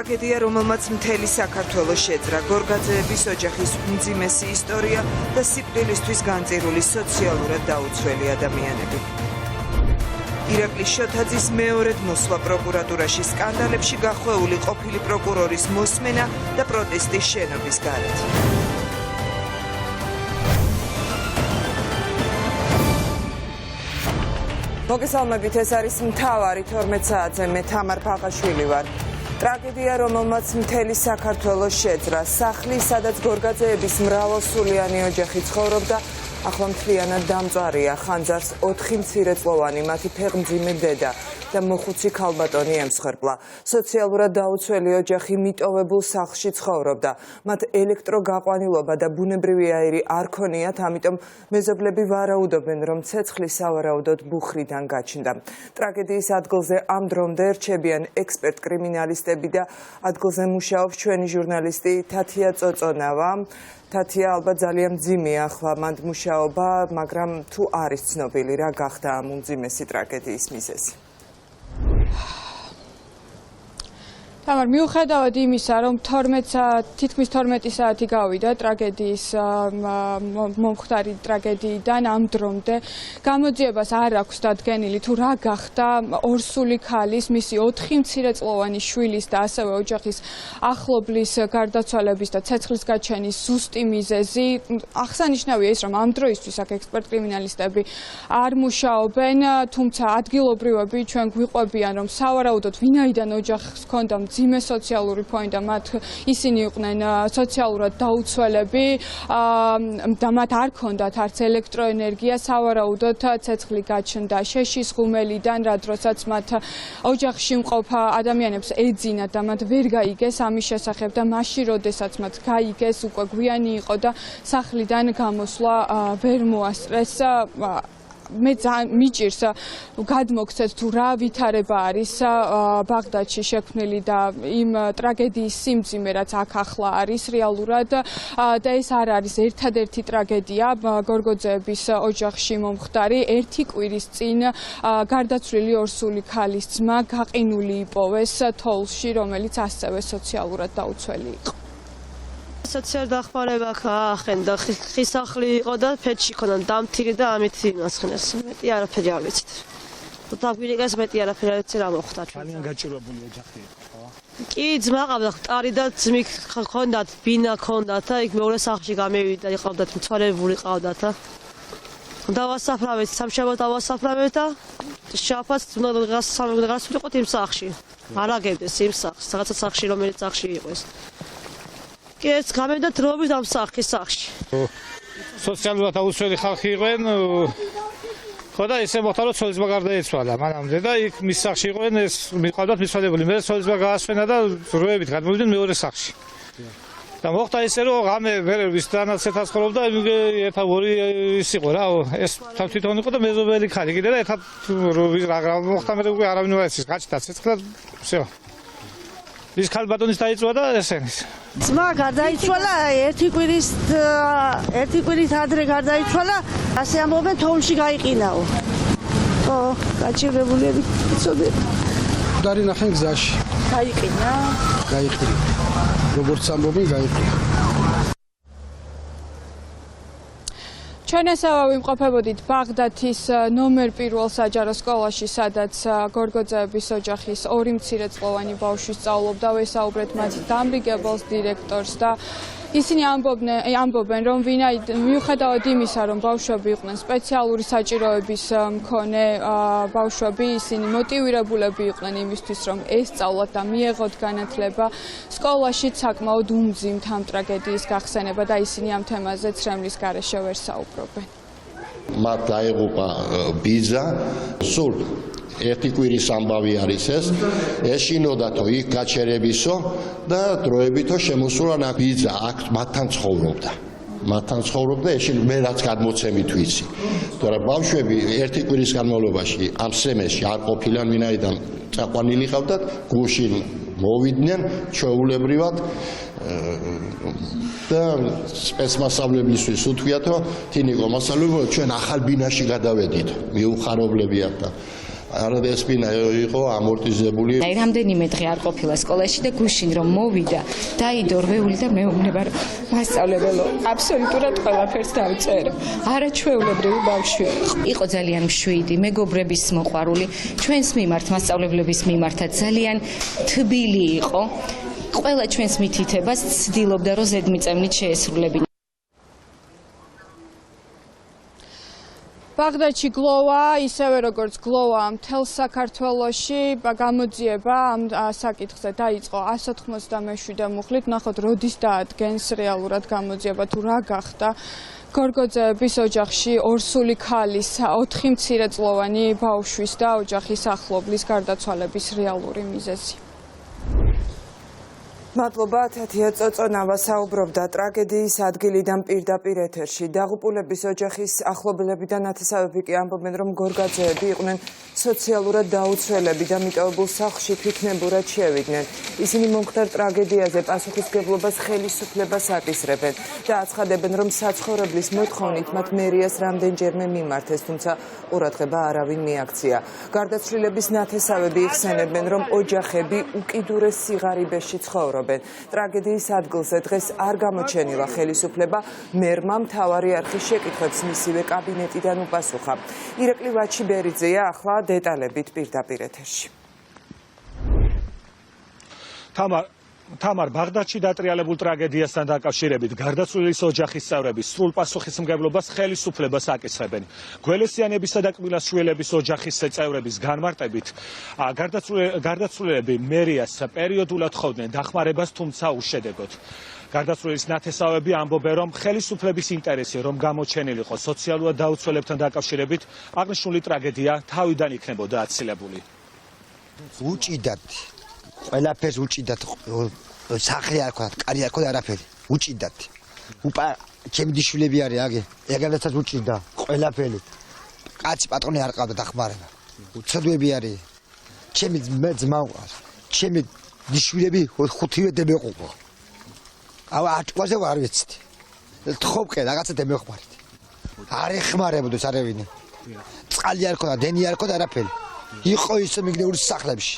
ტრაგედია, რომელმაც მთელი საქართველოს შეძრა, გორგაძეების ოჯახის უმძიმესი ისტორია და სიკვდილისთვის განწირული სოციალურად დაუცველი ადამიანები. ირაკლის შოთაძის მეორედ მოსვლა პროკურატურაში, სკანდალებში გახვეული ყოფილი პროკურორის მოსმენა და პროტესტის შენობის გარეთ. მოგესალმებით, ეს არის მთავარი 12 საათზე, მე თამარ ფაღაშვილი ვარ. ტრაგედია, რომელმაც მთელი საქართველოს შეძრა, სახლი, სადაც გორგაძეების მრავალსულიანი ოჯახი ცხოვრობდა, ახლა მთლიანად დამწვარია. ხანძარს 4 მცირეწლოვანი მათი ფეხმძიმე დედა და მოხუცი ქალბატონი ემსხვერპლა. სოციალურად დაუცველი ოჯახი მიტოვებულ სახლში ცხოვრობდა. მათ ელექტროგაყვანილობა და ბუნებრივი აირი არ ქონიათ, ამიტომ მეზობლები ვარაუდობენ, რომ ცეცხლი სავარაუდოდ ბუხრიდან გაჩნდა. ტრაგედიის ადგილზე ამ დრომდე რჩებიან ექსპერტ კრიმინალისტები და ადგილზე მუშაობს ჩვენი ჟურნალისტი თათია წოწონავა. თათია, ალბათ ძალიან მძიმეა ახლა მანდ მუშაობა, მაგრამ თუ არის ცნობილი, რა გახდა ამ უმძიმესი ტრაგედიის მიზეზი? თამარ, მიუხედავად იმისა, რომ თითქმის 12 საათი გავიდა ტრაგედიის მომხდარი ტრაგედიიდან ამ დრომდე, გამოძიებას არ აქვს დადგენილი თუ რა გახდა ორსული ქალის, მისი 4 მცირეწლოვანი შვილის და ასევე ოჯახის ახლობლის გარდაცვალების და ცეცხლის გაჩენის ზუსტი მიზეზი. აღსანიშნავია ის, რომ ამ დროისთვის აქ ექსპერტ კრიმინალისტები არ მუშაობენ, თუმცა ადგილობრივები ჩვენ გვიყვებიან, რომ სავარაუდოდ ვინაიდან ოჯახს ჰქონდა მძიმე სოციალური ფონი და ისინი იყვნენ სოციალურად დაუცველები და მათ არ ჰქონდათ არც ელექტროენერგია, სავარაუდოდ ცეცხლი გაჩნდა შეშის ღუმელიდან, რა დროსაც მათ ოჯახში მყოფ ადამიანებს ეძინათ და მათ ვერ გაიგეს ამის შესახებ და მაშინ როდესაც მათ გაიგეს, უკვე გვიანი იყო და სახლიდან გამოსვლა ვერ მოასწრეს. მე მიჭირს გადმოგცეთ თუ რა ვითარება არის ბაღდადში შექმნილი და იმ ტრაგედიის სიმძიმე, რაც აქ ახლა არის რეალურად და ეს არ არის ერთადერთი ტრაგედია გორგოძეების ოჯახში მომხდარი. ერთი კვირის წინ გარდაცვლილი ორსული ქალის ძმა გაყინული იპოვეს თოვლში, რომელიც ასევე სოციალურად დაუცველი იყო. სოციალურ დახმარება აახენდა, ხის სახლი იყო და ფეთში ქონდა დამთირი და ამით იმასხნეს. მეტი არაფერი არ ვიცით. დაგვირეკეს მეტი არაფერი არ ვიცი რა მოხდა. ძალიან გაჭირვებული ოჯახი იყო, ხო? კი, ძმა ყავდა, მტარი და ძმი ჰქონდათ, ბინა ჰქონდათ და იქ მეორე სახლში გამევიდა, იყავდათ მწვარებული ყავდათ. დავასაფრავეთ, სამშაბათ დავასაფრავეთ და შაფაც დღას ვიყოთ იმ სახლში. არ აგებდეს იმ სახლს, რაღაცა სახლში, რომელიც სახლში იყო ეს. ეს გამევდა დროებით ამ სახის სახლში. სოციალურად დაუცველი ხალხი იყვნენ, ხო და ესე მოხდა, რომ ცოლისმა გარდაეცვალა მანამდე და იქ მის სახლში იყვნენ, ეს მიყავდათ მიცვალებული. მე ცოლისმა გაასვენა და დროებით გადმოვიდნენ მეორე სახლში. და მოხდა ისე, რომ ღამე ვერ ვისთანაც ერთად ცხოვრობდა, ერთა ორი ის იყო რა, ეს თვითონ იყო და მეზობელი ქალი კიდე და ერთად რა მოხდა, მე უკვე არავინ არ იცის, გაჩნდა ცეცხლი და всё. ის ქალბატონის დაიწვა და ესენის. ძმა გარდაიცვალა ერთი კვირით ადრე გარდაიცვალა, ასე ამბობენ თოვლში გაიყინაო. ხო, გაჭირებულები იცოდეთ. დარი ნახენ გზაში. გაიყინა. როგორც ამბობენ, გაიყინა. ჩვენ ასევე ვიმყოფებოდით ბაღდათის ნომერ 1 საჯარო სკოლაში, სადაც გორგოძეების ოჯახის 2 მცირეწლოვანი ბავშვი სწავლობდა. ვესაუბრეთ მათ დამრიგებელს, დირექტორს და ისინი ამბობენ, რომ მიუხედავად იმისა, რომ ბავშვები იყვნენ სპეციალური საჭიროების მქონე ბავშვები, ისინი მოტივირებულები იყვნენ იმისთვის, რომ ესწავლათ და მიეღოთ განათლება. სკოლაში საკმაოდ უმძიმთ ამ ტრაგედიის გახსენება და ისინი ამ თემაზე ცრემლის გარეშე ვერ საუბრობენ. მათ დაეღუპა ბიძა, სულ ერთი კვირის ამბავი არის ეს. ეშინოდათო იქ გაჩერებისო და დროებითო შემოსულა ბიძა აქ მათთან ცხოვრობდა. ეშინ მე რაც გადმოცემით ვიცი. თორემ ბავშვები ერთი კვირის განმავლობაში ამ სემესში არ ყოფილან, ვინაიდან წაყვანილი ყავდათ, გუშინ მოვიდნენ ჩვეულებრივად და სპეცმასწავლებლისთვის უთქვიათ, რომ თინიკო მასწავლებლო ჩვენ ახალ ბინაში გადავედით, მიუხარობლებიათ და არადესპინა იყო ამორტიზებული. რამდენიმე დღე არ ყოფილა სკოლაში და გუშინ რომ მოვიდა, დაიდო რვეული და მეუბნება რომ მასწავლებელო, აბსოლუტურად ყველაფერს დავწერე. არაჩვეულებრივი ბავშვი იყო, ძალიან მშვიდი, მეგობრების მოყვარული, ჩვენს მიმართ, მასწავლებლების მიმართაც ძალიან თბილი იყო. ყველა ჩვენს მითითებას ცდილობდა რომ ზედმიწევნით შეესრულებინა. ბაღდადში გლოვა, ისევე როგორც გლოვა მთელ საქართველოში, გამოძიება ამ საკითხზე დაიწყო 197 მუხლით. ნახოთ, როდის დაადგენს რეალურად გამოძიება, თუ რა გახდა გორგოძეების ოჯახში ორსული ქალის, 4 მცირეწლოვანი ბავშვის და ოჯახის ახლობლის გარდაცვალების რეალური მიზეზი. მადლობა, თეთია წოწონავა საუბრობდა ტრაგედიის ადგილიდან პირდაპირ ეთერში. დაღუპულების ოჯახის ახლობლები და ნათესავები კი ამბობენ, რომ გორგაძეები იყვნენ სოციალურად დაუცველები და მიტოვებულ სახლში თვითნებურად შევიდნენ. ისინი მომხდარ ტრაგედიაზე პასუხისმგებლობას ხელისუფლებას აკისრებენ და აცხადებენ, რომ საცხოვრებლის მოთხოვნით მათ მერიას რამდენჯერმე მიმართეს, თუმცა ყურადღება არავინ მიაქცია. გარდაცვლილების ნათესავები იხსენებენ, რომ ოჯახები უკიდურეს სიღარიბეში ცხოვრობენ. ტრაგედიის ადგილზე დღეს არ გამოჩენილა ხელისუფლება, მერმა მთავარი არხის შეკითხვებს მისივე კაბინეტიდან უპასუხა. ირაკლი ვაჩიბერიძეა ახლა დეტალებით პირდაპირ ეთერში. თამარ, ბაღდადში დატრიალებულ ტრაგედიასთან დაკავშირებით გარდაცვლილის ოჯახის წევრების სრულ პასუხისმგებლობას ხელისუფლებას აკისრებენ. გველესიანებისა და კბილაშვილების ოჯახის წევრების განმარტებით, გარდაცვლილები მერიას პერიოდულად ხოვდნენ დახმარებას, თუმცა უშედეგოდ. გარდაცვლილის ნათესავები ამბობენ, რომ ხელისუფლების ინტერესი რომ გამოჩენილიყო სოციალურად დაუცველებთან დაკავშირებით, აღნიშნული ტრაგედია თავიდან იქნებოდა აცილებული. უჭიდათ ყველაფერს უჭიდათ, სახლი არ ქონდათ, კარი არ ქონდათ, არაფერი უჭიდათ. ჩემი დიშვილები არის აგე, ეგრეთაც უჭიდა ყველაფერი. კაცი პატრონი არ ყავდა დახმარება. უცოდვები არის. ჩემი ძმა, ჩემი დიშვილები 5-ვე დემეყობა. ატყვაზე არ ვიცით. თხოვკე რაღაცა დემეყბარით. არ ეხმარებოდეს არავინ. წყალი არ ქონდა, დენი არ ქონდა, არაფერი. იყო ისე მიგნეურის სახლებში.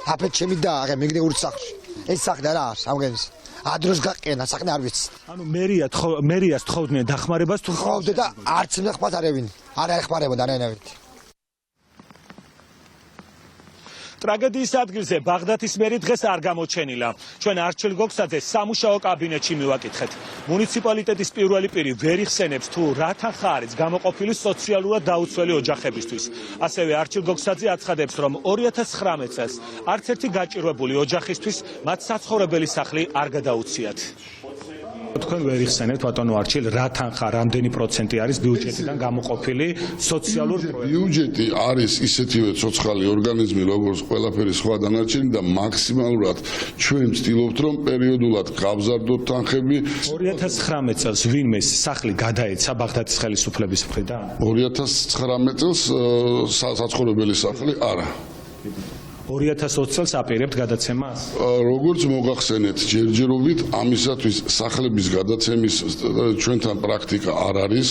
აფეთ ჩემი და აღე მიგნეურის სახლში. ეს სახლი არა არის, ამგენის. ადროს გაყენა, სახლი არ ვიცით. ანუ მერიას თხოვდნენ დახმარებას, თუ ხოვდა და არც მეხმართ არავინ. არ ეხმარებოდა არანაირად. ტრაგედიის ადგილზე ბაღდადის მერი დღეს არ გამოჩენილა. ჩვენ არჩილ გოგსაძეს სამუშაო კაბინეტში მივაკითხეთ. მუნიციპალიტეტის პირველი პირი ვერ იხსენებს, თუ რა თანხა არის გამოყოფილი სოციალურად დაუცველი ოჯახებისთვის. ასევე არჩილ გოგსაძე აცხადებს, რომ 2019 წელს არც ერთი გაჭირვებული ოჯახისთვის მათ საცხოვრებელი სახლი არ გადაუციათ. თქვენ ვერ იხსენებთ, ბატონო არჩილ, რა თანხა, რამდენი პროცენტი არის ბიუჯეტიდან გამოყოფილი სოციალურ პროექტებში? ბიუჯეტი არის ისეთივე ცოცხალი ორგანიზმი, როგორც ყველაფერი სხვა დანარჩენი და მაქსიმალურად ჩვენ ვცდილობთ, რომ პერიოდულად გავზარდოთ თანხები. 2019 წელს ვინმე სახლი გადაეცა ბაღდადის ხელისუფლების მხრიდან? 2019 წელს საცხოვრებელი სახლი არა. 2020 წელს აპირებთ გადაცემას? როგორც მოგახსენეთ, ჯერჯერობით ამისათვის სახლების გადაცემის ჩვენთან პრაქტიკა არ არის.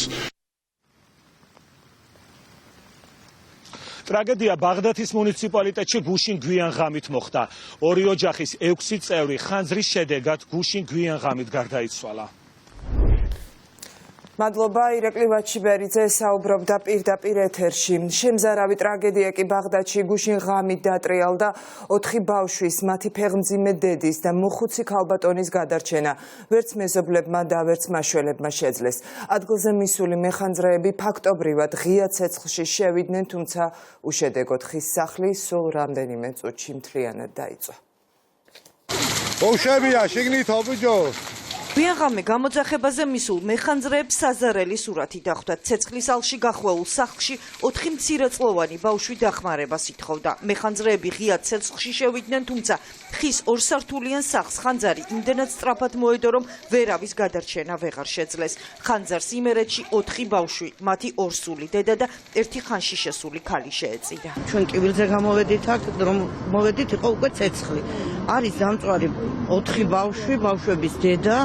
ტრაგედია ბაღდადის მუნიციპალიტეტში გუშინ გვიან ღამით მოხდა. ორი ოჯახის 6 წევრი ხანძრის შედეგად გუშინ გვიან ღამით გარდაიცვალა. მადლობა, ირაკლი ვაჩიბერიძე საუბრობდა პირდაპირ ეთერში. შემზარავი ტრაგედია კი ბაღდადში გუშინ ღამით დატრიალდა 4 ბავშვის, მათი ფეხმძიმე დედის და მოხუცი ქალბატონის გადარჩენა. ვერც მეზობლებმა და ვერც მაშველებმა შეძლეს. ადგილზე მისული მეხანძრეები ფაქტობრივად ღია ცეცხლში შევიდნენ, თუმცა უშედეგოდ ხის სახლი სულ რამდენიმე წუთში მთლიანად დაიწვა. ბავშვებია, შიგნით ობიჯო. გვიანღამე გამოძახებაზე მისულ მეხანძრეებს საზარელი სურათი დახვდათ. ცეცხლის ალში გახვეულ სახლში 4 მცირეწლოვანი ბავშვი დახმარებას ითხოვდა. მეხანძრეები ღია ცეცხლში შევიდნენ, თუმცა ხის ორსართულიან სახლს ხანძარი იმდენად სწრაფად მოედო, რომ ვერავის გადარჩენა ვეღარ შეძლეს. ხანძარს იმერეთში 4 ბავშვი, მათი ორსული დედა და 1 ხანში შესული ქალი შეეწირა. ჩვენ კიბილზე გამოვედით აქ, რომ მოვედით, იყო უკვე ცეცხლი. არის დამწვარი 4 ბავშვი, ბავშვების დედა,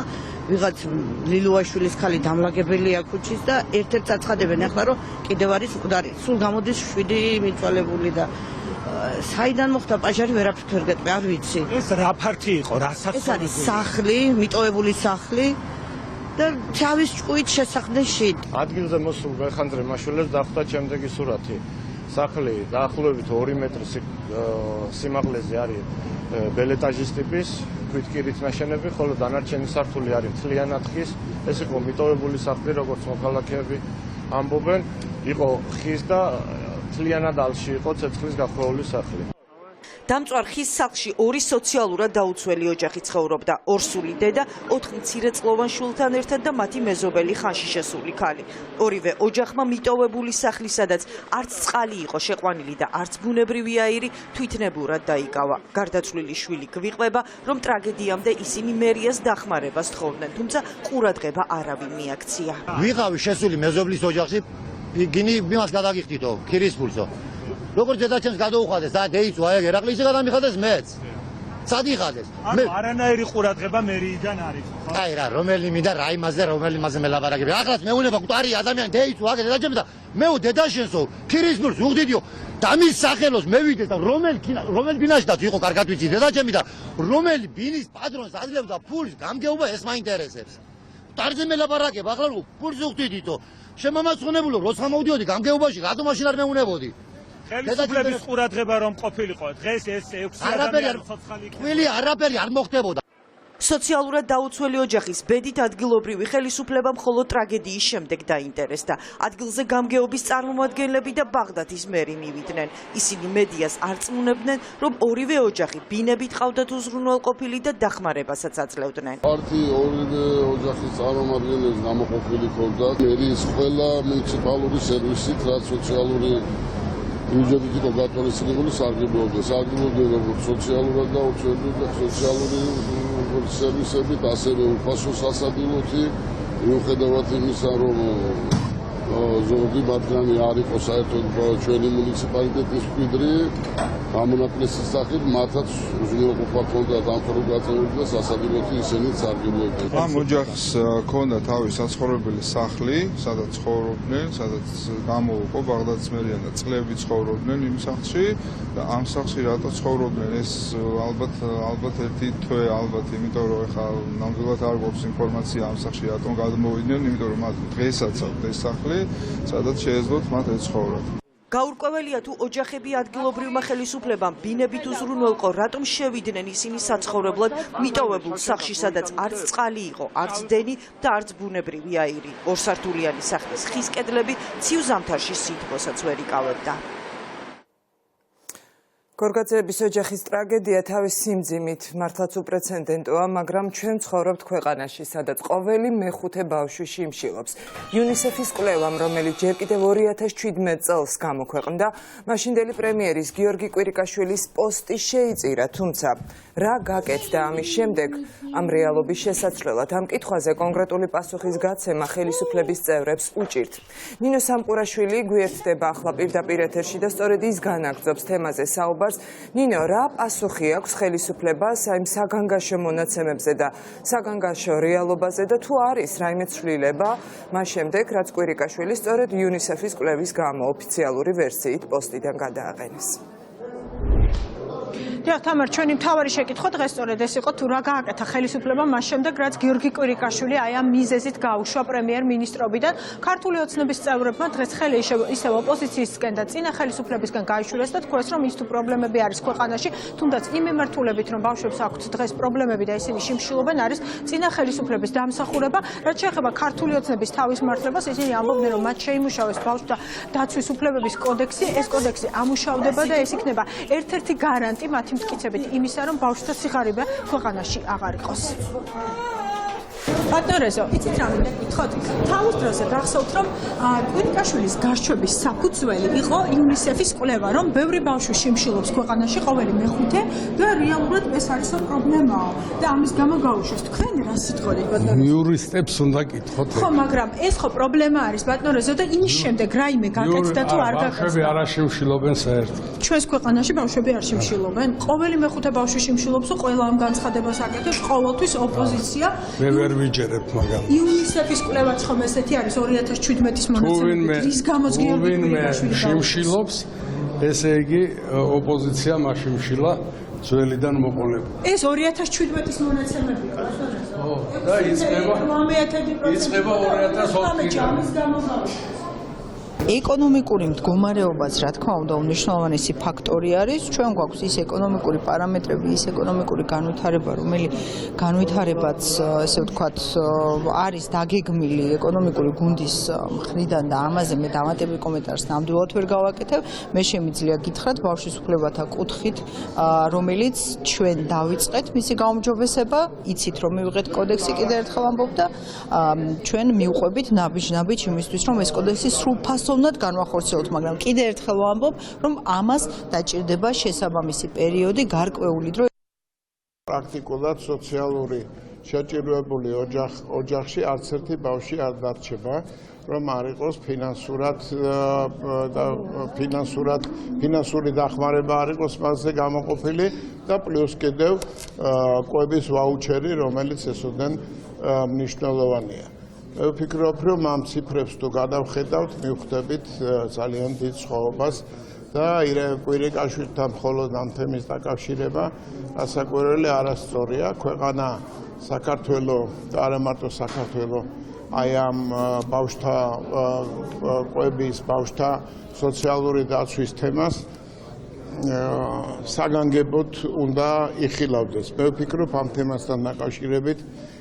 ვიღაც ლილუაშვილის ქალი დამლაგებელია ქუჩის და ერთ-ერთ წაცხადებენ ახლა რომ კიდევ არის მკვდარი. სულ გამოდის 7 მიცვალებული და საიდან მოხდა პაჟარი ვერაფრით ვერ გეტყვი, არ ვიცი. ეს რა ფართი იყო, რა ეს საცხოვრებელი? არის სახლი, მიტოვებული სახლი და თავის ჭკუით შესახდნენ შიდ. ადგილზე მოსულ მეხანძრე მაშულებს დახვდა შემდეგი სურათი. სახლი დაახლოებით 2 მეტრის სიმაღლეზე არის ბელეტაჟის ტიპის ქვითკირით ნაშენები, ხოლო დანარჩენი სართული არის მთლიანად ხის. ეს იყო მიტოვებული სახლი, როგორც მოქალაქეები ამბობენ, იყო ხის და მთლიანად ალში იყო ცეცხლის გახვეული სახლი. დამწვარ ხის სახლში 2 სოციალურად დაუცველი ოჯახი ცხოვრობდა. ორსული დედა, 4 მცირეწლოვან შვილთან ერთად და მათი მეზობელი ხანში შესული ქალი. ორივე ოჯახმა მიტოვებული სახლი, სადაც არც წყალი იყო შეყვანილი და არც ბუნებრივი აირი, თვითნებურად დაიკავა. გარდაცვლილი შვილი გვიყვება, რომ ტრაგედიამდე ისინი მერიას დახმარებას თხოვდნენ, თუმცა ყურადღება არავინ მიაქცია. ვიღავი შესული მეზობლის ოჯახში, გინი იმას გადაგიხდიდო, ქირის ფულსო. როგორც დედაჩემს გადაუხადეს და დეიცვა ეგ ერაკლი ისე გადამიხადეს მეც. სადიხადეს. ანუ არანაირი ყურადღება მერიიდან არის. აი რა, რომელი მინდა რა იმაზე, რომელი იმაზე მელაპარაკები. ახლა მეუნება გვარი ადამიანი დეიცვა აგ დედაჩემს და მეო დედაშენსო, ქირის ფულს უხდიდიო. და მის სახელოს მევიდე და რომელ ბინაშიდაც იყო კარგად ვიცი დედაჩემი და რომელი ბინის პატრონს აძლევდა ფულის გამგეობა ეს მაინტერესებს. დარზე მელაპარაკებ, ახლა ფულს უხდიდითო. შემამაცხუნებულო, როცა მოვდიოდი გამგეობაში, რატო მაშინ არ მეუნებოდი? ხელისუფლების ყურადღება რომ ყოფილიყო, დღეს ეს 6 ადამიანი ცოცხალი იქნება. ყველი არაფერი არ მოხდებოდა. სოციალურად დაუცველი ოჯახის ბედით ადგილობრივი ხელისუფლება მხოლოდ ტრაგედიის შემდეგ დაინტერესდა. ადგილზე გამგეობის წარმომადგენლები და ბაღდათის მერი მივიდნენ. ისინი მედიას არ წმუნებდნენ, რომ ორივე ოჯახი ბინებით ყავდათ უზრუნველყოფილი და დახმარებასაც აძლევდნენ. პარტი ორივე ოჯახის წარმომადგენლებს გამოყოფილი ჰქონდათ. მერის ყველა მუნიციპალური სერვისით, რაც სოციალური ბიუჯეტით იყო გათვალისწინებული, სარგებლობდა. სარგებლობდა როგორც სოციალურად დაუცველი და სოციალური სერვისებით, ასევე უფასო სასადილოთი, მიუხედავად იმისა, რომ ზოგი მათგანი არ იყო საერთოდ ჩვენი მუნიციპალიტეტის მკვიდრი, გამონაკლისის სახით მათაც უზრუნველყოფა ჰქონდათ ამხრივ გაწეული და სასადილოთი ისინიც სარგებლობდნენ. ამ ოჯახს ჰქონდა თავის საცხოვრებელი სახლი, სადაც ცხოვრობდნენ, სადაც გამოუყო ბაღდათის მერიან და წლები ცხოვრობდნენ იმ სახლში და ამ სახლში რატო ცხოვრობდნენ ეს ალბათ ერთი თვე ალბათ, იმიტომ რომ ეხლა ნამდვილად არ გვაქვს ინფორმაცია ამ სახლში რატომ გადმოვიდნენ, იმიტომ რომ მათ დღესაც აქვთ ეს სახლი, სადაც შეეძლოთ მათ ეცხოვრათ. გაურკვეველია თუ ოჯახები ადგილობრივმა ხელისუფლებამ ბინებით უზრუნველყო, რატომ შევიდნენ ისინი საცხოვრებლად მიტოვებულ სახლში, სადაც არც წყალი იყო, არც დენი და არც ბუნებრივი აირი. ორსართულიანი სახლის ხის კედლები ციუ ზამთარში სითბოსაც ვერ იკავებდა. გორგაძეების ოჯახის ტრაგედია თავის სიმძიმით მართლაც უპრეცედენტოა, მაგრამ ჩვენ ცხოვრობთ ქვეყანაში, სადაც ყოველი მეხუთე ბავშვი შიმშილობს. იუნისეფის კვლევამ, რომელიც ჯერ კიდევ 2017 წელს გამოქვეყნდა, მაშინდელი პრემიერის გიორგი კვირიკაშვილის პოსტი შეიწირა, თუმცა რა გაკეთდა ამის შემდეგ ამ რეალობის შესაცვლელად? ამ კითხვაზე კონკრეტული პასუხის გაცემა ხელისუფლების წევრებს უჭირთ. ნინო სამყურაშვილი გვერდდება ახლა პირდაპირ ეთერში და სწორედ ის განაგრძობს თემაზე საუბარს. ნინო, რა პასუხი აქვს ხელისუფლებას იმ საგანგაშო მონაცემებზე და საგანგაშო რეალობაზე და თუ არის რაიმე ცვლილება მას შემდეგ, რაც კვირიკაშვილი სწორედ იუნისეფის კვლევის გამო ოფიციალური ვერსიით პოსტიდან გადააყენეს. დიახ, თამარ, ჩვენი მთავარი შეკითხვა დღეს სწორედ ეს იყო, თუ რა გააკეთა ხელისუფლებამ მას შემდეგ, რაც გიორგი კვირიკაშვილი აი ამ მიზეზით გაუშვა პრემიერ-მინისტრობიდან. ქართული ოცნების წევრებმა დღეს ხელი ისევ ოპოზიციისკენ და წინა ხელისუფლებისგან გაიშურეს და თქვეს, რომ ის თუ პრობლემები არის ქვეყანაში, თუნდაც იმ მიმართულებით, რომ ბავშვებს აქვთ დღეს პრობლემები და ისინი შიმშილობენ, არის წინა ხელისუფლების დამსახურება. რაც შეეხება ქართული ოცნების თავისმართლებას, ისინი ამბობდნენ, რომ მათ შეიმუშავეს ბავშვთა დაცვის უფლებების კოდექსი, ეს კოდექსი ამუშავდება და ეს იქნება ერთ-ერთი გარანტი მათი მტკიცებით იმისა, რომ ბავშვთა სიღარიბე ქვეყანაში აღარ იყოს. პარტნიორესო, იცით რა მინდა გითხოთ? თავის დროზე გახსოვთ, რომ კვირიკაშვილის გარჩევების საფუძველი იყო იუნისეფის კვლევა, რომ ბევრი ბავშვი შიმშილობს ქვეყანაში, ყოველი მეხუთე და რეალურად ეს არის პრობლემაა და ამის გამო გაუშვეს. თქვენ რა სიტყვით პარტნიორესო? იურისტებს უნდა გითხოთ. ხო, მაგრამ ეს ხო პრობლემა არის პარტნიორესო და იმის შემდეგ რაიმე გაკეთდა თუ არ გაკეთდა? ბავშვები არ შიმშილობენ საერთოდ. ჩვენს ქვეყანაში ბავშვები არ შიმშილობენ. ყოველი მეხუთე ბავშვი შიმშილობს, ყველა ამ განცხადებას აკეთებს, ყოველთვის ოპოზიცია. მე ვერ ვიჯერე ვაუჩერებთ მაგალითად. იუნისეფის კვლევაც ხომ ესეთი არის 2017-ის მონაცემებით. რის გამოც გიორგი კვირიაშვილი შიმშილობს, ესე იგი ოპოზიცია მაშიმშილა ძველიდან მოყოლებული. ეს 2017-ის მონაცემებია. და იწყება 2020-დან. ეკონომიკური მდგომარეობაც, რა თქმა უნდა, უმნიშვნელოვანესი ფაქტორი არის. ჩვენ გვაქვს ის ეკონომიკური პარამეტრები, ის ეკონომიკური განვითარება, რომელიც განვითარებაც, ესე ვთქვათ, არის დაგეგმილი ეკონომიკური გუნდის მხრიდან და ამაზე მე დამატებულ კომენტარს ნამდვილად ვერ გავაკეთებ. მე შემიძლია გითხრათ ბავშვის უფლებათა კუთხით, რომელიც ჩვენ დავიწყეთ მისი გაუმჯობესება, იცით რომ მივიღეთ კოდექსი, კიდევ ერთხელ ამბობ და ჩვენ მივყვებით ნაბიჯ-ნაბიჯ იმისთვის, რომ ეს კოდექსი სრულფასოვნად განვახორციელოთ, მაგრამ კიდევ ერთხელ ვამბობ, რომ ამას დაჭირდება შესაბამისი პერიოდი, გარკვეული დრო. პრაქტიკულად სოციალური შეჭირვებული ოჯახში არც ერთი ბავშვი არ დარჩება, რომ არ იყოს ფინანსური დახმარება არ იყოს მასზე გამოყოფილი და პლუს კიდევ კვების ვაუჩერი, რომელიც ესოდენ მნიშვნელოვანია. მე ვფიქრობ, რომ ამ ციფრებს თუ გადავხედავთ, მივხვდებით ძალიან დიდ სხვაობას და კვირიკაშვილთან მხოლოდ ამ თემის დაკავშირება ასაკვირველი არასწორია. ქვეყანა საქართველოს და არა მარტო საქართველოს აი ამ ბავშვთა კვების, ბავშვთა სოციალური დაცვის თემას საგანგებოდ უნდა იხილავდეს. მე ვფიქრობ, ამ თემასთან დაკავშირებით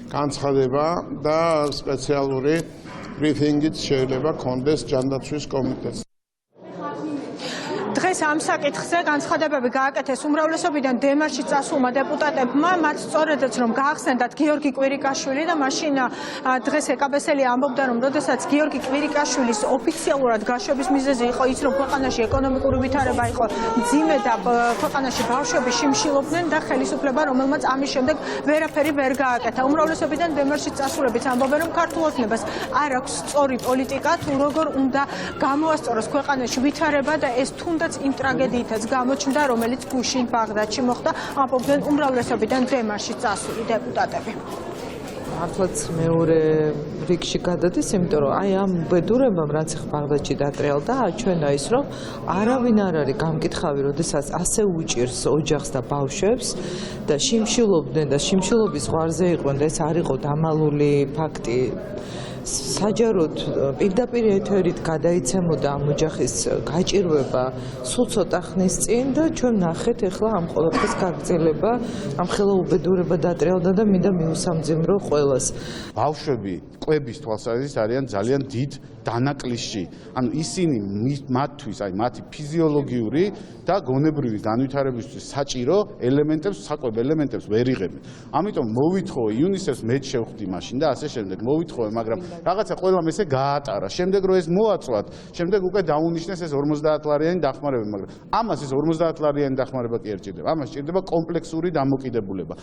განცხადება და სპეციალური ბრიფინგიც შეიძლება კონდეს ჯანდაცვის კომიტეტს. დღეს ამ საკითხზე განცხადებები გააკეთეს უმრავლესობიდან დემარში წასულმა დეპუტატებმა, მათ სწორედაც რომ გაახსენდათ გიორგი კვირიკაშვილი და მაშინ დღეს ეკაბესელი ამბობდა, რომ როდესაც გიორგი კვირიკაშვილის ოფიციალურად გაშვების მიზეზი იყო ის, რომ ქვეყანაში ეკონომიკური ვითარება იყო მძიმე და ქვეყანაში ბავშვები შიმშილობდნენ და ხელისუფლება, რომელმაც ამის შემდეგ ვერაფერი ვერ გააკეთა. უმრავლესობიდან დემარში წასულებიც ამბობენ, რომ ქართულ ოცნებას არ აქვს სწორი პოლიტიკა, თუ როგორ უნდა გამოასწოროს ქვეყანაში ვითარება და ეს თუნდაც იმ ტრაგედიითაც გამოჩნდა, რომელიც გუშინ ბაღდადში მოხდა, ამბობდნენ უმრავლესობიდან დემარში წასული დეპუტატები. მართლაც მეორე რიგში გადადის, იმიტომ რომ აი ამ ბედურებამ რაც ბაღდადში დატრიალდა, აჩვენა ის, რომ არავინ არ არის გამკითხავი, როდესაც ასე უჭირს ოჯახს და ბავშვებს და შიმშილობდნენ და შიმშილობის ზღვარზე იყვნენ და ეს არ იყო დამალული ფაქტი. საჯაროდ პირდაპირ ეთერით გადაიცემოდა ამ ოჯახის გაჭირვება სულ ცოტა ხნის წინ და ჩვენ ნახეთ ახლა ამ ყველაფრის გაგრძელება, ამ ხელა უბედურება დატრიალდა და მინდა მიუსამძიმრო ყველას. ბავშვები კვების თვალსაზრისით არიან ძალიან დიდ დანაკლისში. ანუ ისინი მათთვის, აი მათი ფიზიოლოგიური და გონებრივი განვითარებისთვის საჭირო ელემენტებს, საკვებ ელემენტებს ვერ იღებენ. ამიტომ მოვითხოვე იუნისეფს მეც შევხვდი მაშინ და ასე შემდეგ მოვითხოვე, მაგრამ რაღაცა ყველამ ესე გაატარა. შემდეგ რომ ეს მოაწვათ, შემდეგ უკვე დაუნიშნეს ეს 50 ლარიანი დახმარება, მაგრამ ამას ეს 50 ლარიანი დახმარება კი არ ჭირდება. ამას ჭირდება კომპლექსური დამოკიდებულება.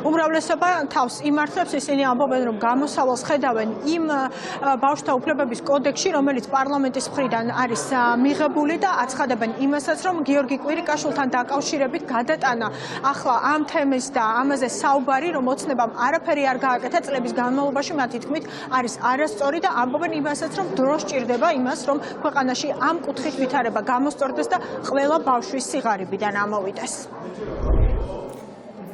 უმრავლესობა თავს იმართებს, ისინი ამბობენ, რომ გამოსავალს ხედავენ იმ ბავშვთა უფლებების კოდექსში, რომელიც პარლამენტის მხრიდან არის მიღებული და აცხადებენ იმასაც, რომ გიორგი კვირიკაშვილთან დაკავშირებით გადატანა ახლა ამ თემის და ამაზე საუბარი, რომ ოცნებამ არაფერი არ გააკეთა წლების განმავლობაში, მათი თქმით, არის არასწორი და ამბობენ იმასაც, რომ დრო სჭირდება იმას, რომ ქვეყანაში ამ კუთხით ვითარება გამოსწორდეს და ყველა ბავშვის სიღარიბიდან ამოვიდეს.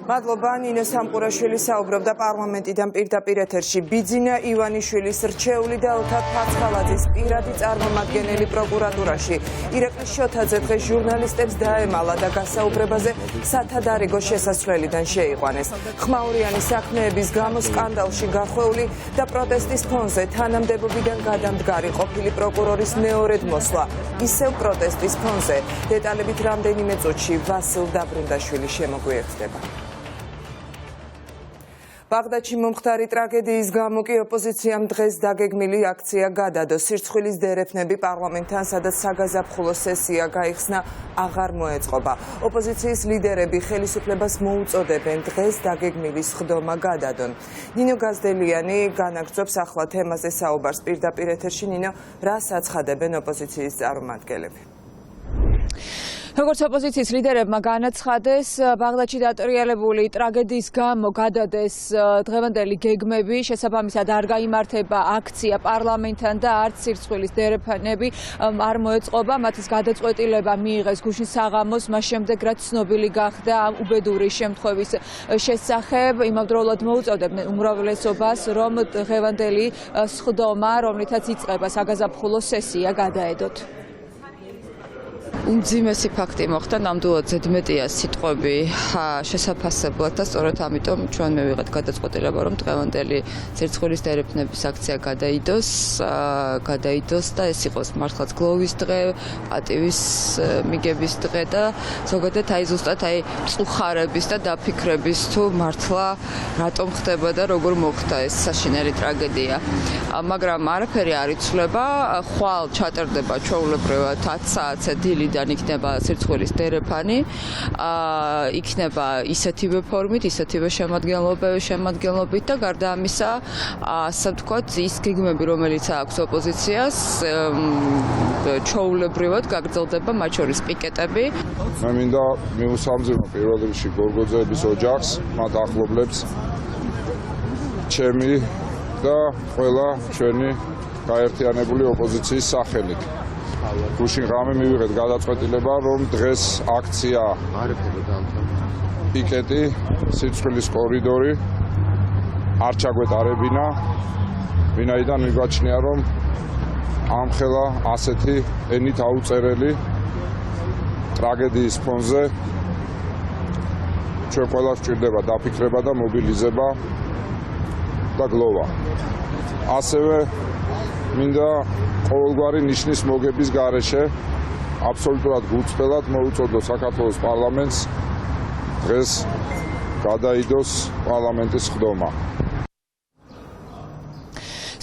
მადლობა ნინო სამყურაშვილი საუბრობდა პარლამენტიდან პირდაპირ ეთერში. ბიძინა ივანიშვილის რჩეული და ოთარ ფაცხალაძის პირადი წარმომადგენელი პროკურატურაში. ირაკლი შოთაძე დღეს ჟურნალისტებს დაემალა და გასაუბრებაზე სათადარიგო შესასვლელიდან შეიყვანეს. ხმაურიანი საქმეების გამო სკანდალში გახვეული და პროტესტის ფონზე თანამდებობიდან გადამდგარი ყოფილი პროკურორის მეორედ მოსვლა. ისევ პროტესტის ფონზე. დეტალებით რამდენიმე წუთში ვასილ დაბრუნდაშვილი შემოგვიერთდება. ბაღდადში მომხდარი ტრაგედიის გამო კი ოპოზიციამ დღეს დაგეგმილი აქცია გადადო. სირცხვილის დერეფნები პარლამენტთან, სადაც საგაზაფხულო სესია გაიხსნა, აღარ მოეწყობა. ოპოზიციის ლიდერები ხელისუფლებას მოუწოდებენ დღეს დაგეგმილი სხდომა გადადონ. ნინო გაზდელიანი განაგრძობს ახლა თემაზე საუბარს პირდაპირ ეთერში. ნინო, რას აცხადებენ ოპოზიციის წარმომადგენლები? როგორც ოპოზიციის ლიდერებმა განაცხადეს, ბაღდადში დატრიალებული ტრაგედიის გამო გადადეს დღევანდელი გეგმები, შესაბამისად არ გაიმართება აქცია პარლამენტთან და არც სირცხვილის დერეფანები არ მოეწყობა, მათის გადაწყვეტილება მიიღეს გუშინ საღამოს, მას შემდეგ რაც ცნობილი გახდა უბედური შემთხვევის შესახებ, იმავდროულად მოუწოდებდნენ უმრავლესობას, რომ დღევანდელი სხდომა, რომლითაც იწყება საგაზაფხულო სესია, გადაედოთ. უმძიმესი ფაქტი მოხდა, ნამდვილად ზედმეტია სიტყვები შესაფასებლად და სწორედ ამიტომ ჩვენ მივიღეთ გადაწყვეტილება, რომ დღევანდელი სირცხვილის დერეფნების აქცია გადაიდოს და ეს იყოს მართლაც გლოვის დღე, პატივის მიგების დღე და ზოგადად ზუსტად მწუხარების და დაფიქრების თუ მართლა რატომ ხდება და როგორ მოხდა ეს საშინელი ტრაგედია. მაგრამ არაფერი არ იცვლება, ხვალ ჩატარდება ჩვეულებრივად 10 საათზე დილიდან იქნება სირცხვილის დერეფანი, იქნება ისეთივე ფორმით, ისეთივე შემადგენლობით და გარდა ამისა, ასე ვთქვათ, ის გეგმები, რომელიც აქვს ოპოზიციას, ჩვეულებრივად გაგრძელდება, მათ შორის პიკეტები. მე მინდა მიუსამძიმო პირველ რიგში გორგოძეების ოჯახს, მათ ახლობლებს, ჩემი და ყველა ჩვენი გაერთიანებული ოპოზიციის სახელით. გუშინ ღამე მივიღეთ გადაწყვეტილება, რომ დღეს აქცია პიკეტი, სირცხვილის კორიდორი არ ჩაგვეტარებინა, ვინაიდან მიგვაჩნია, რომ ამხელა ასეთი ენით აუწერელი ტრაგედიის ფონზე ჩვენ ყველას სჭირდება დაფიქრება და მობილიზება და გლოვა. ასევე მინდა ყოველგვარი ნიშნის მოგების გარეშე აბსოლუტურად გულწრფელად მოუწოდო საქართველოს პარლამენტს დღეს გადაიდოს პარლამენტის სხდომა.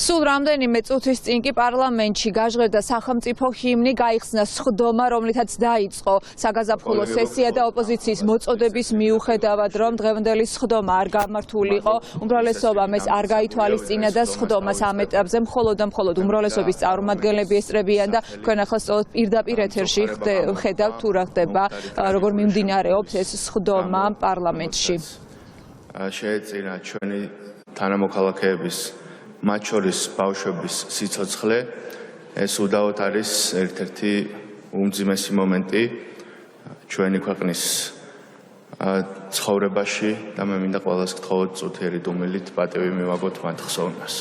სულ რამდენიმე წუთის წინ კი პარლამენტში გაჟღერდა სახელმწიფო ჰიმნი, გაიხსნა სხდომა, რომლითაც დაიწყო საგაზაფხულო სესია და ოპოზიციის მოწოდების მიუხედავად, რომ დღევანდელი სხდომა არ გამართულიყო, უმრავლესობამ ეს არ გაითვალისწინა და სხდომას ამ ეტაპზე მხოლოდ უმრავლესობის წარმომადგენლები ესწრებიან და თქვენ ახლა სწორედ პირდაპირ ეთერში ხედავთ თუ რა ხდება, როგორ მიმდინარეობს ეს სხდომა პარლამენტში. შეეწირა ჩვენი თანამოქალაქეების მათ შორის ბავშვების სიცოცხლე, ეს უდავოდ არის ერთ-ერთი უმძიმესი მომენტი ჩვენი ქვეყნის ცხოვრებაში და მე მინდა ყველას გთხოვოთ წუთიერი დუმილით პატივი მივაგოთ მათ ხსოვნას.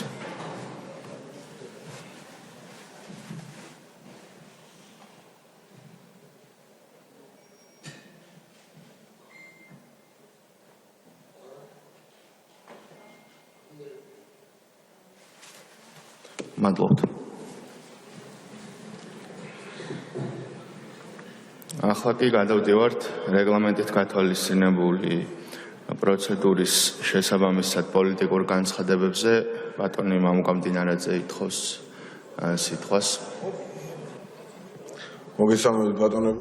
მადლობთ. ახლა კი გადავდივართ რეგლამენტით გათვალისწინებული პროცედურის შესაბამისად პოლიტიკურ განცხადებებზე. ბატონი მამუკამდინარაძე ითხოვს სიტყვას. მოგესალმებით ბატონები.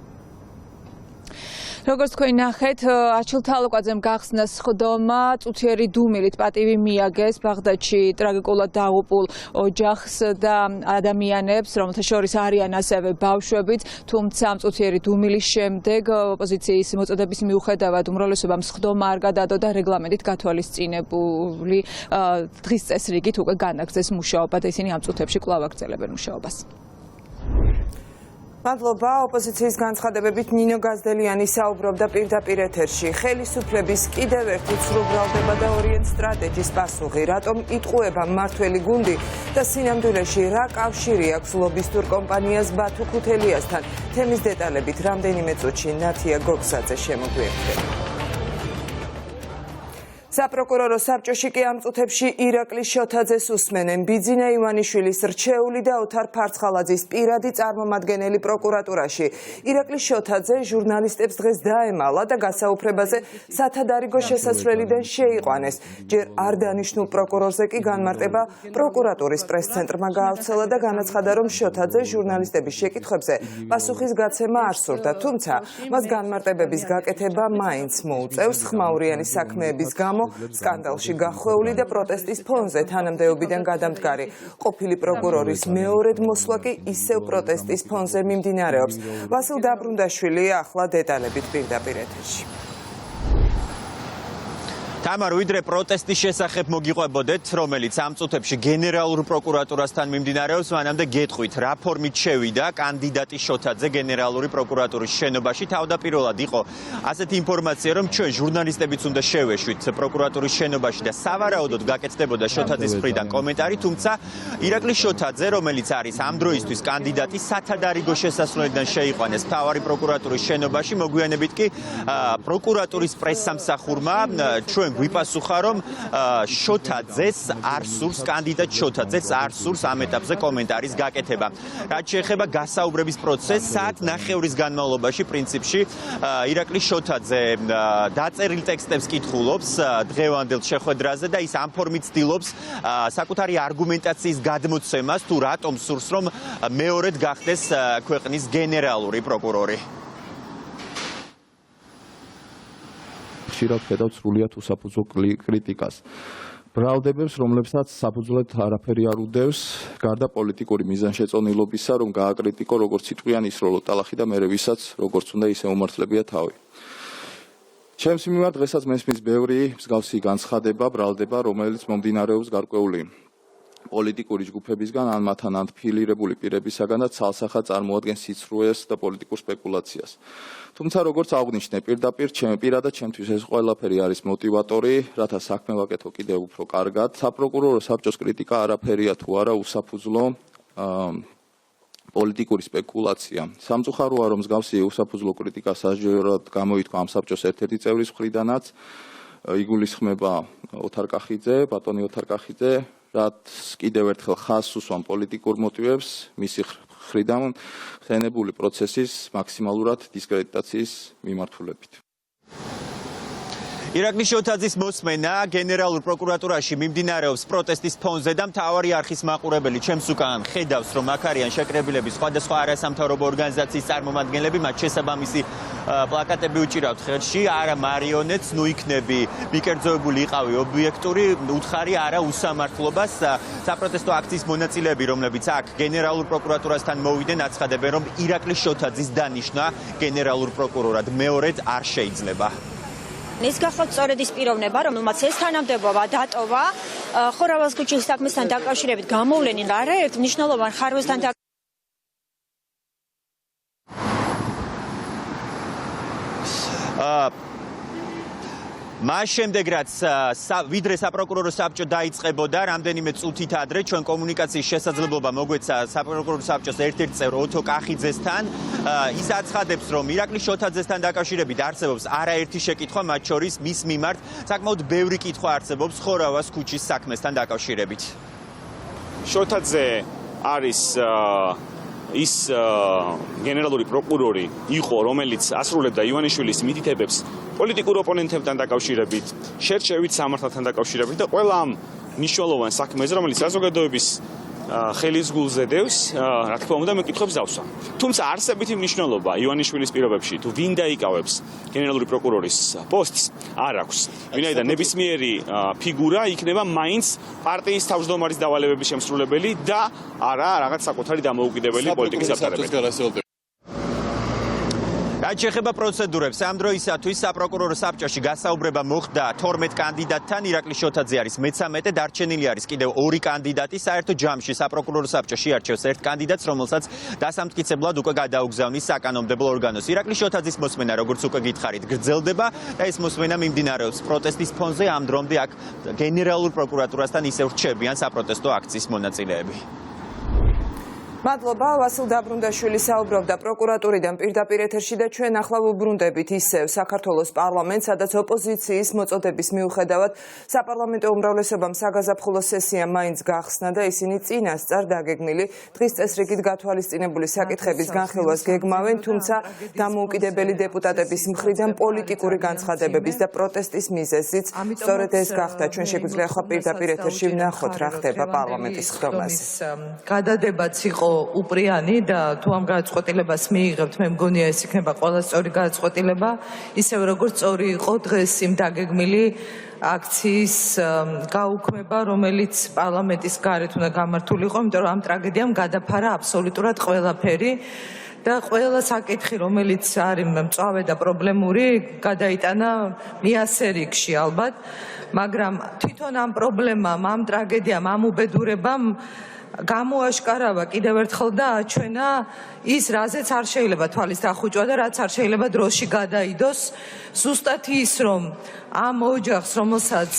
როგორც თქვენ ნახეთ, არჩილ-თალოკვაძემ გახსნა სხდომა, წუთიერი დუმილით პატივი მიაგეს ბაღდადში ტრაგიკულად დაღუპულ ოჯახს და ადამიანებს, რომელთა შორის არიან ასევე ბავშვებიც, თუმცა წუთიერი დუმილის შემდეგ ოპოზიციის მოწოდების მიუხედავად უმრავლესობამ სხდომა არ გადადო და რეგლამენტით გათვალისწინებული დღის წესრიგით უკვე განაგრძეს მუშაობა და ისინი ამ წუთებში კვლავ აგრძელებენ მუშაობას. მადლობა. ოპოზიციის განცხადებებით ნინო გაზდელიანი საუბრობდა პირდაპირ ეთერში. ხელისუფლების კიდევ ერთი ცრუბრალდება და ორიენტ სტრატეჯის პასუხი, რატომ იტყუება მმართველი გუნდი და სინამდვილეში რა კავშირი აქვს ლობისტურ კომპანიას ბათუ ქუთელიასთან. თემის დეტალებით რამდენიმე წუთში ნათია გოგსაძე შემოგვიერთდება. საპროკურორო საბჭოში კი ამ წუთებში ირაკლი შოთაძეს უსმენენ. ბიძინა ივანიშვილის რჩეული და ოთარ ფარცხალაძის პირადი წარმომადგენელი პროკურატურაში. ირაკლი შოთაძე ჟურნალისტებს დღეს დაემალა და გასაუფრებაზე სათადარიგო შესასვლელიდან შეიყვანეს. ჯერ არ დანიშნულ პროკურორზე კი განმარტება პროკურატურის პრეს-ცენტრმა გაავრცელა და განაცხადა, რომ შოთაძე ჟურნალისტების შეკითხვებზე პასუხის გაცემა არ სურდა, თუმცა მას განმარტებების გაკეთება მაინც მოუწევს ხმაურიანი საქმეების გამო სკანდალში გახვეული და პროტესტის ფონზე თანამდებობიდან გადამდგარი. ყოფილი პროკურორის მეორედ მოსვლა კი ისევ პროტესტის ფონზე მიმდინარეობს. ვასილ დაბრუნდაშვილი ახლა დეტალებით პირდაპირ ეთერში. თამარ, ვიდრე პროტესტის შესახებ მოგიყვებოდეთ, რომელიც ამ წუთებში გენერალურ პროკურატურასთან მიმდინარეობს, მანამდე გეტყვით, რა ფორმით შევიდა კანდიდატი შოთაძე გენერალური პროკურატურის შენობაში. თავდაპირველად იყო ასეთი ინფორმაცია, რომ ჩვენ ჟურნალისტებიც უნდა შევეშვით პროკურატურის შენობაში და სავარაუდოდ გაკეთდებოდა შოთაძის მხრიდან კომენტარი, თუმცა ირაკლი შოთაძე, რომელიც არის ამ დროისთვის კანდიდატი, სათადარიგო შესასვლელიდან შეიყვანეს მთავარი პროკურატურის შენობაში, მოგვიანებით კი პროკურატურის პრესსამსახურმა ჩვენ გვიპასუხა, რომ შოთაძეს არ სურს, კანდიდატ შოთაძეს არ სურს ამ ეტაპზე კომენტარის გაკეთება. რაც შეეხება გასაუბრების პროცესს, საათნახევრის განმავლობაში პრინციპში ირაკლი შოთაძე დაწერილ ტექსტებს კითხულობს დღევანდელ შეხვედრაზე და ის ამ ფორმით ცდილობს საკუთარი არგუმენტაციის გადმოცემას, თუ რატომ სურს, რომ მეორედ გახდეს ქვეყნის გენერალური პროკურორი. ხშირად ხედავთ სრულიად უსაფუძვლო კრიტიკას. ბრალდებებს, რომლებსაც საფუძვლად არაფერი არ უდევს, გარდა პოლიტიკური მიზანშეწონილობისა, რომ გააკრიტიკო როგორც სიტყვიან ის როლო ტალახი და მერე ვისაც როგორც უნდა ისე უმართლებია თავი. ჩემს მიმართ დღესაც მესმის ბევრი მსგავსი განცხადება, ბრალდება, რომელიც მომდინარეობს გარკვეული პოლიტიკური ჯგუფებისგან ან მათთან ანთფილირებული პირებისაგან და ცალსახად წარმოადგენს სიცრუეს და პოლიტიკურ სპეკულაციას. თუმცა როგორც აღვნიშნე, პირადად ჩემთვის ეს ყველაფერი არის მოტივატორი, რათა საქმე ვაკეთო კიდევ უფრო კარგად. საპროკურორო საბჭოს კრიტიკა არაფერია თუ არა უსაფუძვლო პოლიტიკური სპეკულაცია. სამწუხაროა, რომ მსგავსი უსაფუძვლო კრიტიკა სასჯელად გამოითქვა ამ საბჭოს ერთ-ერთი წევრის მხრიდანაც, იგულისხმება ოთარკახიძე, ბატონი ოთარკახიძე, რაც კიდევ ერთხელ ხაზს უსვამ პოლიტიკურ მოტივებს, მისი მხრიდან ხსენებული პროცესის მაქსიმალურად დისკრედიტაციის მიმართულებით. ირაკლი შოთაძის მოსმენა გენერალურ პროკურატურაში მიმდინარეობს პროტესტის ფონზე და მთავარი არხის მაყურებელი ჩემს უკან ხედავს, რომ აქ არიან შეკრებილები სხვადასხვა არასამთავრობო ორგანიზაციის წარმომადგენლები, მათ შესაბამისი პლაკატები უჭირავთ ხელში, არა მარიონეტს, ნუ იქნები მიკერძოებული იყავი ობიექტური, უთხარი არა უსამართლობას. საპროტესტო აქციის მონაწილეები, რომლებიც აქ გენერალურ პროკურატურასთან მოვიდნენ, აცხადებენ, რომ ირაკლი შოთაძის დანიშვნა გენერალურ პროკურორად მეორედ არ შეიძლება. ეს გახლავთ სწორედ ის პიროვნება, რომელმაც ეს თანამდებობა დატოვა ხორავას ქუჩის საქმესთან დაკავშირებით გამოვლენილ არაერთ მნიშვნელოვან ხარვასთან მას შემდეგ რაც ვიდრე საპროკურორო საბჭო დაიწყებოდა, რამდენიმე წუთით ადრე ჩვენ კომუნიკაციის შესაძლებლობა მოგვეცა საპროკურორო საბჭოს ერთ-ერთ წევრ ოთო კახიძესთან. ის აცხადებს, რომ ირაკლი შოთაძესთან დაკავშირებით არსებობს არაერთი შეკითხვა, მათ შორის მის მიმართ საკმაოდ ბევრი კითხვა არსებობს ხორავას ქუჩის საქმესთან დაკავშირებით. შოთაძე არის ის გენერალური პროკურორი იყო, რომელიც ასრულებდა ივანიშვილის მითითებებს პოლიტიკურ ოპონენტებთან დაკავშირებით, შერჩევით სამართალთან დაკავშირებით და ყველა ამ მნიშვნელოვან საქმეზე, რომელიც საზოგადოების ხელის გულზე დევს, რა თქმა უნდა, მეკითხებს დავსვა. თუმცა არსებითი მნიშვნელობა ივანიშვილის პირობებში, თუ ვინ დაიკავებს გენერალური პროკურორის პოსტს, არ აქვს. ვინაიდან ნებისმიერი ფიგურა იქნება მაინც პარტიის თავმჯდომარის დავალებების შემსრულებელი და არა რაღაც საკუთარი დამოუკიდებელი პოლიტიკის აფსარებელი. რაც შეეხება პროცედურებს, ამ დროისათვის საპროკურორო საბჭოში გასაუბრება მოხდა 12 კანდიდატთან, ირაკლი შოთაძე არის მე-13, დარჩენილი არის კიდევ 2 კანდიდატი. საერთო ჯამში საპროკურორო საბჭო შეარჩევს ერთ კანდიდატს, რომელსაც დასამტკიცებლად უკვე გადაუგზავნის საკანონმდებლო ორგანოს. ირაკლი შოთაძის მოსმენა, როგორც უკვე გითხარით, გრძელდება და ეს მოსმენა მიმდინარეობს პროტესტის ფონზე. ამ დრომდე აქ გენერალურ პროკურატურასთან ისევ რჩებიან საპროტესტო აქციის მონაწილეები. მადლობა, ვასილ დაბრუნდაშვილი საუბრობდა პროკურატურიდან პირდაპირ ეთერში და ჩვენ ახლა ვუბრუნდებით ისევ საქართველოს პარლამენტს, სადაც ოპოზიციის მოწოდების მიუხედავად საპარლამენტო უმრავლესობამ საგაზაფხულო სესია მაინც გახსნა და ისინი წინასწარ დაგეგმილი დღის წესრიგით გათვალისწინებული საკითხების განხილვას გეგმავენ, თუმცა დამოუკიდებელი დეპუტატების მხრიდან პოლიტიკური განცხადებების და პროტესტის მიზეზიც სწორედ ეს გახდა. ჩვენ შეგვიძლია ახლა პირდაპირ ეთერში ვნახოთ, რა ხდება პარლამენტის ხდომაზე. გადადებაც იყო უპრიანი და თუ ამ გადაწყვეტილებას მიიღებთ, მე მგონია ეს იქნება ყველა სწორი გადაწყვეტილება, ისევე როგორც სწორი იყო დღეს იმ დაგეგმილი აქციის გაუქმება, რომელიც პარლამენტის გარეთ უნდა გამართულიყო, იმიტომ რომ ამ ტრაგედიამ გადაფარა აბსოლუტურად ყველაფერი. და ყველა საკითხი, რომელიც არის მწვავე და პრობლემური, გადაიტანა მეასე რიგში ალბათ, მაგრამ თვითონ ამ პრობლემამ, ამ ტრაგედიამ, ამ უბედურებამ გამოაშკარავა კიდევ ერთხელ და აჩვენა ის, რაზეც არ შეიძლება თვალის დახუჭვა და რაც არ შეიძლება დროში გადაიდოს, ზუსტად ის, რომ ამ ოჯახს, რომელსაც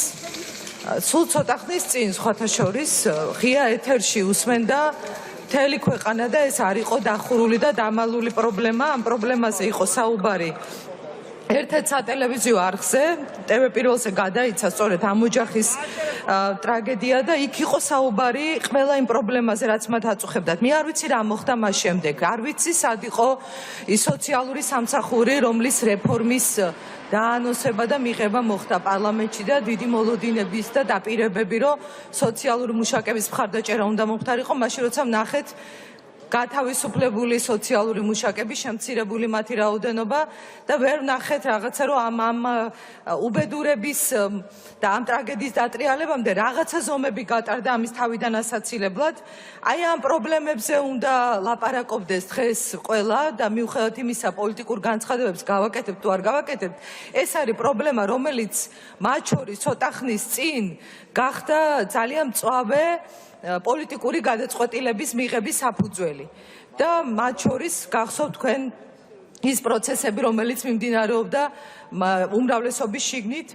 სულ ცოტა ხნის წინ სხვათა შორის ღია ეთერში უსმენდა მთელი ქვეყანა და ეს არ იყო დახურული და დამალული პრობლემა, ამ პრობლემაზე იყო საუბარი ერთად სატელევიზიო არხზე, TV პირველზე გადაიცა სწორედ ამ ოჯახის ტრაგედია და იქ იყო საუბარი ყველა იმ პრობლემაზე, რაც მათ აწუხებდათ. მე არ ვიცი რა მოხდა მას შემდეგ, არ ვიცი სად იყო ის სოციალური სამსახური, რომლის რეფორმის დაანონსება და მიღება მოხდა პარლამენტში და დიდი მოლოდინების და დაპირებები, რომ სოციალური მუშაკების მხარდაჭერა უნდა მომხდარიყო, მაშინ როცა ვნახეთ გათავისუფლებული სოციალური მუშაკები, შემცირებული მათი რაოდენობა და ვერ ვნახეთ რაღაცა, რომ ამ უბედურების და ამ ტრაგედიის დატრიალებამდე რაღაცა ზომები გატარდა ამის თავიდან ასაცილებლად. აი ამ პრობლემებზე უნდა ლაპარაკობდეს დღეს ყველა და მიუხედავად იმისა პოლიტიკურ განცხადებებს გავაკეთებთ თუ არ გავაკეთებთ, ეს არის პრობლემა, რომელიც მათ შორის ცოტა ხნის წინ გახდა ძალიან მწვავე პოლიტიკური გადაწყვეტილების მიღების საფუძველი და მათ შორის გახსოვთ თქვენ ის პროცესები, რომელიც მიმდინარეობდა უმრავლესობის შიგნით,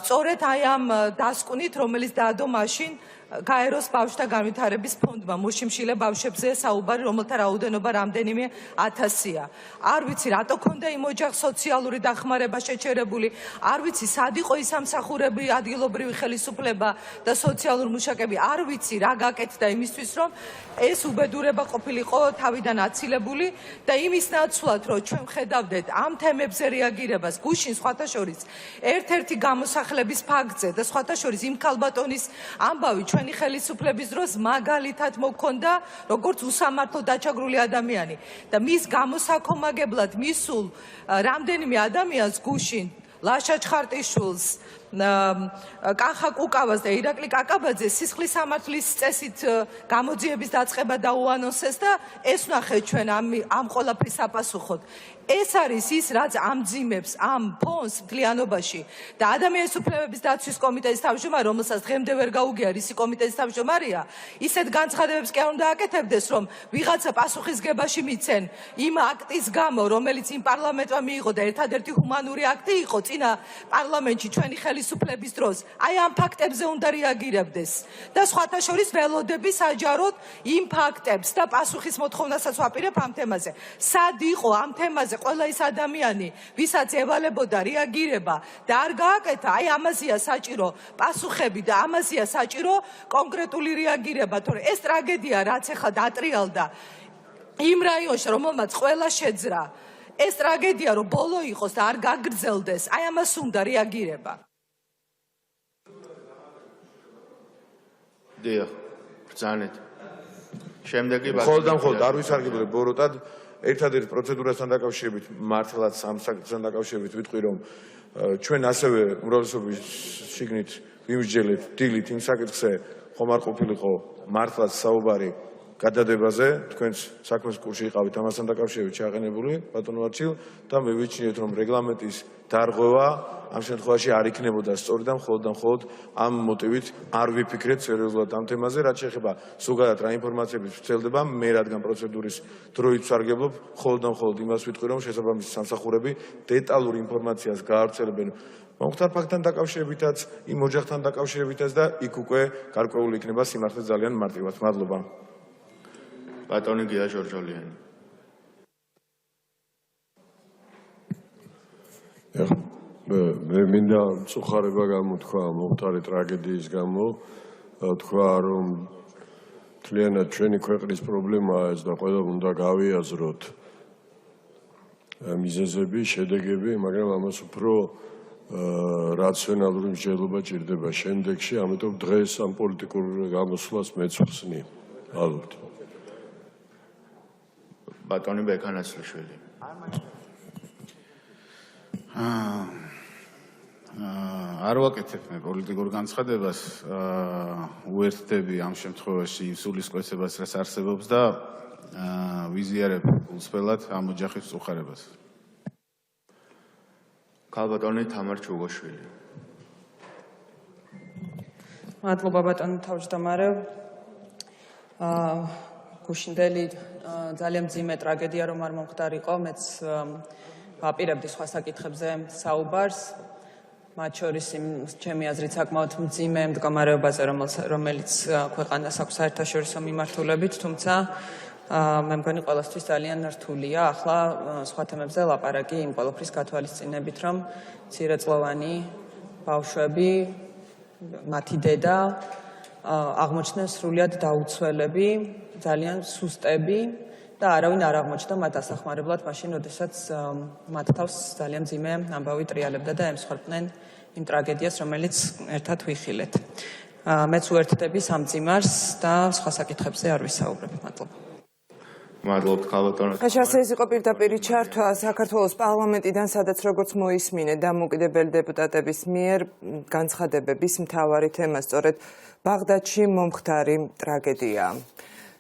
სწორედ აი ამ დასკვნით, რომელიც დაადო მაშინ გაეროს ბავშვთა განვითარების ფონდმა, მოშიმშილე ბავშვებზე საუბარი, რომელთა რაოდენობა რამდენიმე ათასია. არ ვიცი, რატო ქონდა იმ ოჯახს სოციალური დახმარება შეჩერებული, არ ვიცი, სად იყო ის სამსახურები, ადგილობრივი ხელისუფლება და სოციალური მუშაკები, არ ვიცი, რა გაკეთდა იმისთვის, რომ ეს უბედურება ყოფილიყო თავიდან აცილებული და იმის ნაცვლად, რომ ჩვენ ვხედავდეთ ამ თემებზე რეაგირებას, გუშინ სხვათა შორის ერთ-ერთი გამოსახლების ფაქტზე და სხვათა შორის იმ ქალბატონის ამბავი ჩვენი ხელისუფლების დროს მაგალითად მოქონდა, როგორც უსამართლო დაჩაგრული ადამიანი და მის გამოსაქომაგებლად მისულ რამდენიმე ადამიანს გუშინ ლაშა ჩხარტიშვილს, კახა კუკავას და ირაკლი კაკაბაძეს სისხლის სამართლის წესით გამოძიების დაწყება დაუანონსეს და ეს ვნახეთ ჩვენ ამ ყველაფრის საპასუხოდ. ეს არის ის, რაც ამძიმებს ამ ფონს მთლიანობაში და ადამიანის უფლებების დაცვის კომიტეტის თავმჯდომარე, რომელსაც დღემდე ვერ გაუგია რისი კომიტეტის თავმჯდომარეა, ისეთ განცხადებებს კი არ უნდა აკეთებდეს, რომ ვიღაცა პასუხისგებაში მიცენ იმ აქტის გამო, რომელიც იმ პარლამენტმა მიიღო და ერთადერთი ჰუმანური აქტი იყო წინა პარლამენტში ჩვენი ხელისუფლების დროს. აი ამ ფაქტებზე უნდა რეაგირებდეს და სხვათა შორის ველოდები საჯაროდ იმ ფაქტებს და პასუხის მოთხოვნასაც ვაპირებ ამ თემაზე. სად იყო ამ თემაზე ყველა ის ადამიანი, ვისაც ევალებოდა რეაგირება და არ გააკეთა, აი ამაზეა საჭირო პასუხები და ამაზეა საჭირო კონკრეტული რეაგირება, თორე ეს ტრაგედია, რაც ახლა დატრიალდა იმ რაიონში, რომელმაც ყველა შეძრა, ეს ტრაგედია, რომ ბოლო იყოს და არ გაგრძელდეს, აი ამას უნდა რეაგირება. დიახ, ბრძანეთ. შემდეგი მხოლოდ არ ვისარგებლებ ბოროტად ერთადერთ პროცედურასთან დაკავშირებით, მართლაც ამ საკითხთან დაკავშირებით ვიტყვი, რომ ჩვენ ასევე უმრავლესობის შიგნით ვიმსჯელეთ დილით იმ საკითხზე, ხომ არ ყოფილიყო მართლაც საუბარი გადადებაზე, თქვენს საქმის კურსში იყავით ამასთან დაკავშირებით ჩაყენებული, ბატონო არჩილ, და მე ვიჩნიეთ, რომ რეგლამენტის დარღვევა ამ შემთხვევაში არ იქნებოდა სწორი და მხოლოდ ამ მოტივით არ ვიფიქრეთ სერიოზულად ამ თემაზე, რაც შეეხება ზოგადად რა ინფორმაციების ვრცელდება, მე რადგან პროცედურის დროით ვსარგებლობ, მხოლოდ იმას ვიტყვი, რომ შესაბამისი სამსახურები დეტალურ ინფორმაციას გაავრცელებენ მომხდარ ფაქტთან დაკავშირებითაც, იმ ოჯახთან დაკავშირებითაც და იქ უკვე გარკვეული იქნება სიმართლე ძალიან მარტივად. მადლობა. ბატონი გია ჯორჯოლიანი. მე მინდა მწუხარება გამოთქვა მომხდარი ტრაგედიის გამო, თქვა რომ მთლიანად ჩვენი ქვეყნის პრობლემაა ეს და ყველა უნდა გავიაზროთ მიზეზები, შედეგები, მაგრამ ამას უფრო რაციონალური მსჯელობა ჭირდება შემდეგში, ამიტომ დღეს ამ პოლიტიკურ გამოსვლას მეც ვხსნი. ალბათ. ბატონი ბექანაცლიშვილი. არ ვაკეთებ მე პოლიტიკურ განცხადებას, უერთდები ამ შემთხვევაში იმ სულისკვეთებას, რაც არსებობს და ვიზიარებ გულწრფელად ამ ოჯახის წუხარებას. ქალბატონი თამარ ჩუგოშვილი. მადლობა ბატონო თავმჯდომარე. გუშინდელი ძალიან მძიმე ტრაგედია რომ არ მომხდარიყო, მეც ვაპირებდი სხვა საკითხებზე საუბარს, მათ შორის ჩემი აზრით საკმაოდ მძიმე მდგომარეობაზე, რომელიც ქვეყანას აქვს საერთაშორისო მიმართულებით, თუმცა მე მგონი ყველასთვის ძალიან რთულია ახლა სხვა თემებზე ლაპარაკი იმ ყველაფრის გათვალისწინებით, რომ მცირეწლოვანი ბავშვები, მათი დედა აღმოჩნდნენ სრულიად დაუცველები, ძალიან სუსტები და არავინ არ აღმოჩნდა მათ ასახმარებლად მაშინ, როდესაც მათ თავს ძალიან მძიმე ამბავი ტრიალებდა და ემსხვერპლნენ იმ ტრაგედიას, რომელიც ერთად ვიხილეთ. მეც უერთდები სამძიმარს და სხვა საკითხებზე არ ვისაუბრებ. მადლობა. მადლობთ ქალბატონო. ხაშასე ეს იყო პირდაპირი ჩართვა საქართველოს პარლამენტიდან, სადაც როგორც მოისმინე დამოუკიდებელი დეპუტატების მიერ განცხადებების მთავარი თემა სწორედ ბაღდადში მომხდარი ტრაგედია.